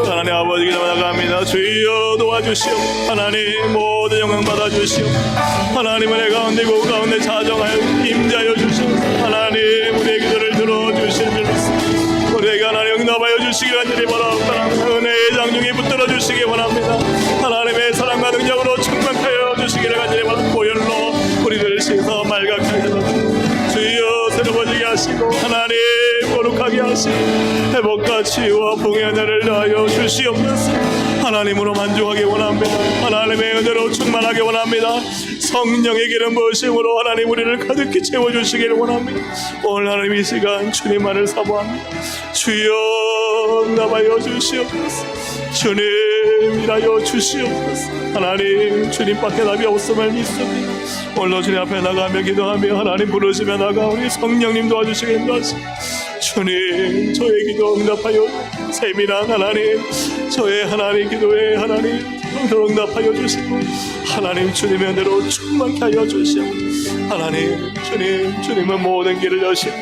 하나님 아버지 기도 나갑니다. 주여 도와주시오. 하나님 모든 영광 받아주시오. 하나님 은혜 가운데 고 가운데 자정하여 임재하여 주시오. 하나님 우리의 기도를 들어주실 줄 믿습니다. 우리에게 하나님 응답하여 주시기 간절히 바랍니다. 은혜의 장중에 붙들어 주시기 원합니다. 하나님의 사랑과 능력으로 충만하여 주시기를 간절히 바랍니다. 보혈로 우리를 씻어 맑게 하소서. 주여 새로워지게 하시고 하나님 거룩하게 하시고 회복과 치유와 풍의 은혜를 더하여 주시옵소서. 하나님으로 만족하기 원합니다. 하나님의 은혜로 충만하기 원합니다. 성령의 기름 부으심으로 하나님 우리를 가득히 채워주시기를 원합니다. 오늘 하나님 이 시간 주님만을 사모합니다. 주여 응답하여 주시옵소서. 주님 일하여 주시옵소서. 하나님 주님밖에 답이 없음을 믿습니다. 오늘도 주님 앞에 나가며 기도하며 하나님 부르시며 나가 우리 성령님 도와주시기 힘도하시고 주님 저의 기도 응답하여 세밀한 하나님 저의 하나님 기도에 하나님 응답하여 주시고 하나님 주님의 은혜로 충만케 하여 주시고 하나님 주님은 모든 길을 여시고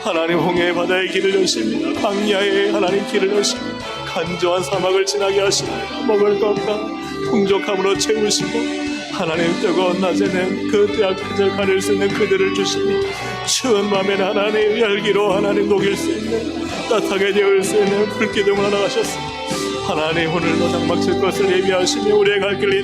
하나님 홍해의 바다의 길을 여십니다. 광야의 하나님 길을 여십니다. 간조한 사막을 지나게 하십니다. 먹을 것과 풍족함으로 채우시고 하나님 뜨거운 낮에는 그 때약볕을 가릴 수 있는 그들을 주시니 추운 밤에는 하나님 열기로 하나님 녹일 수 있는 따뜻하게 데울 수 있는 불기둥으로 나가셨습니다. 하나님 오늘도 장막칠 것을 예비하시며 우리의 갈 길을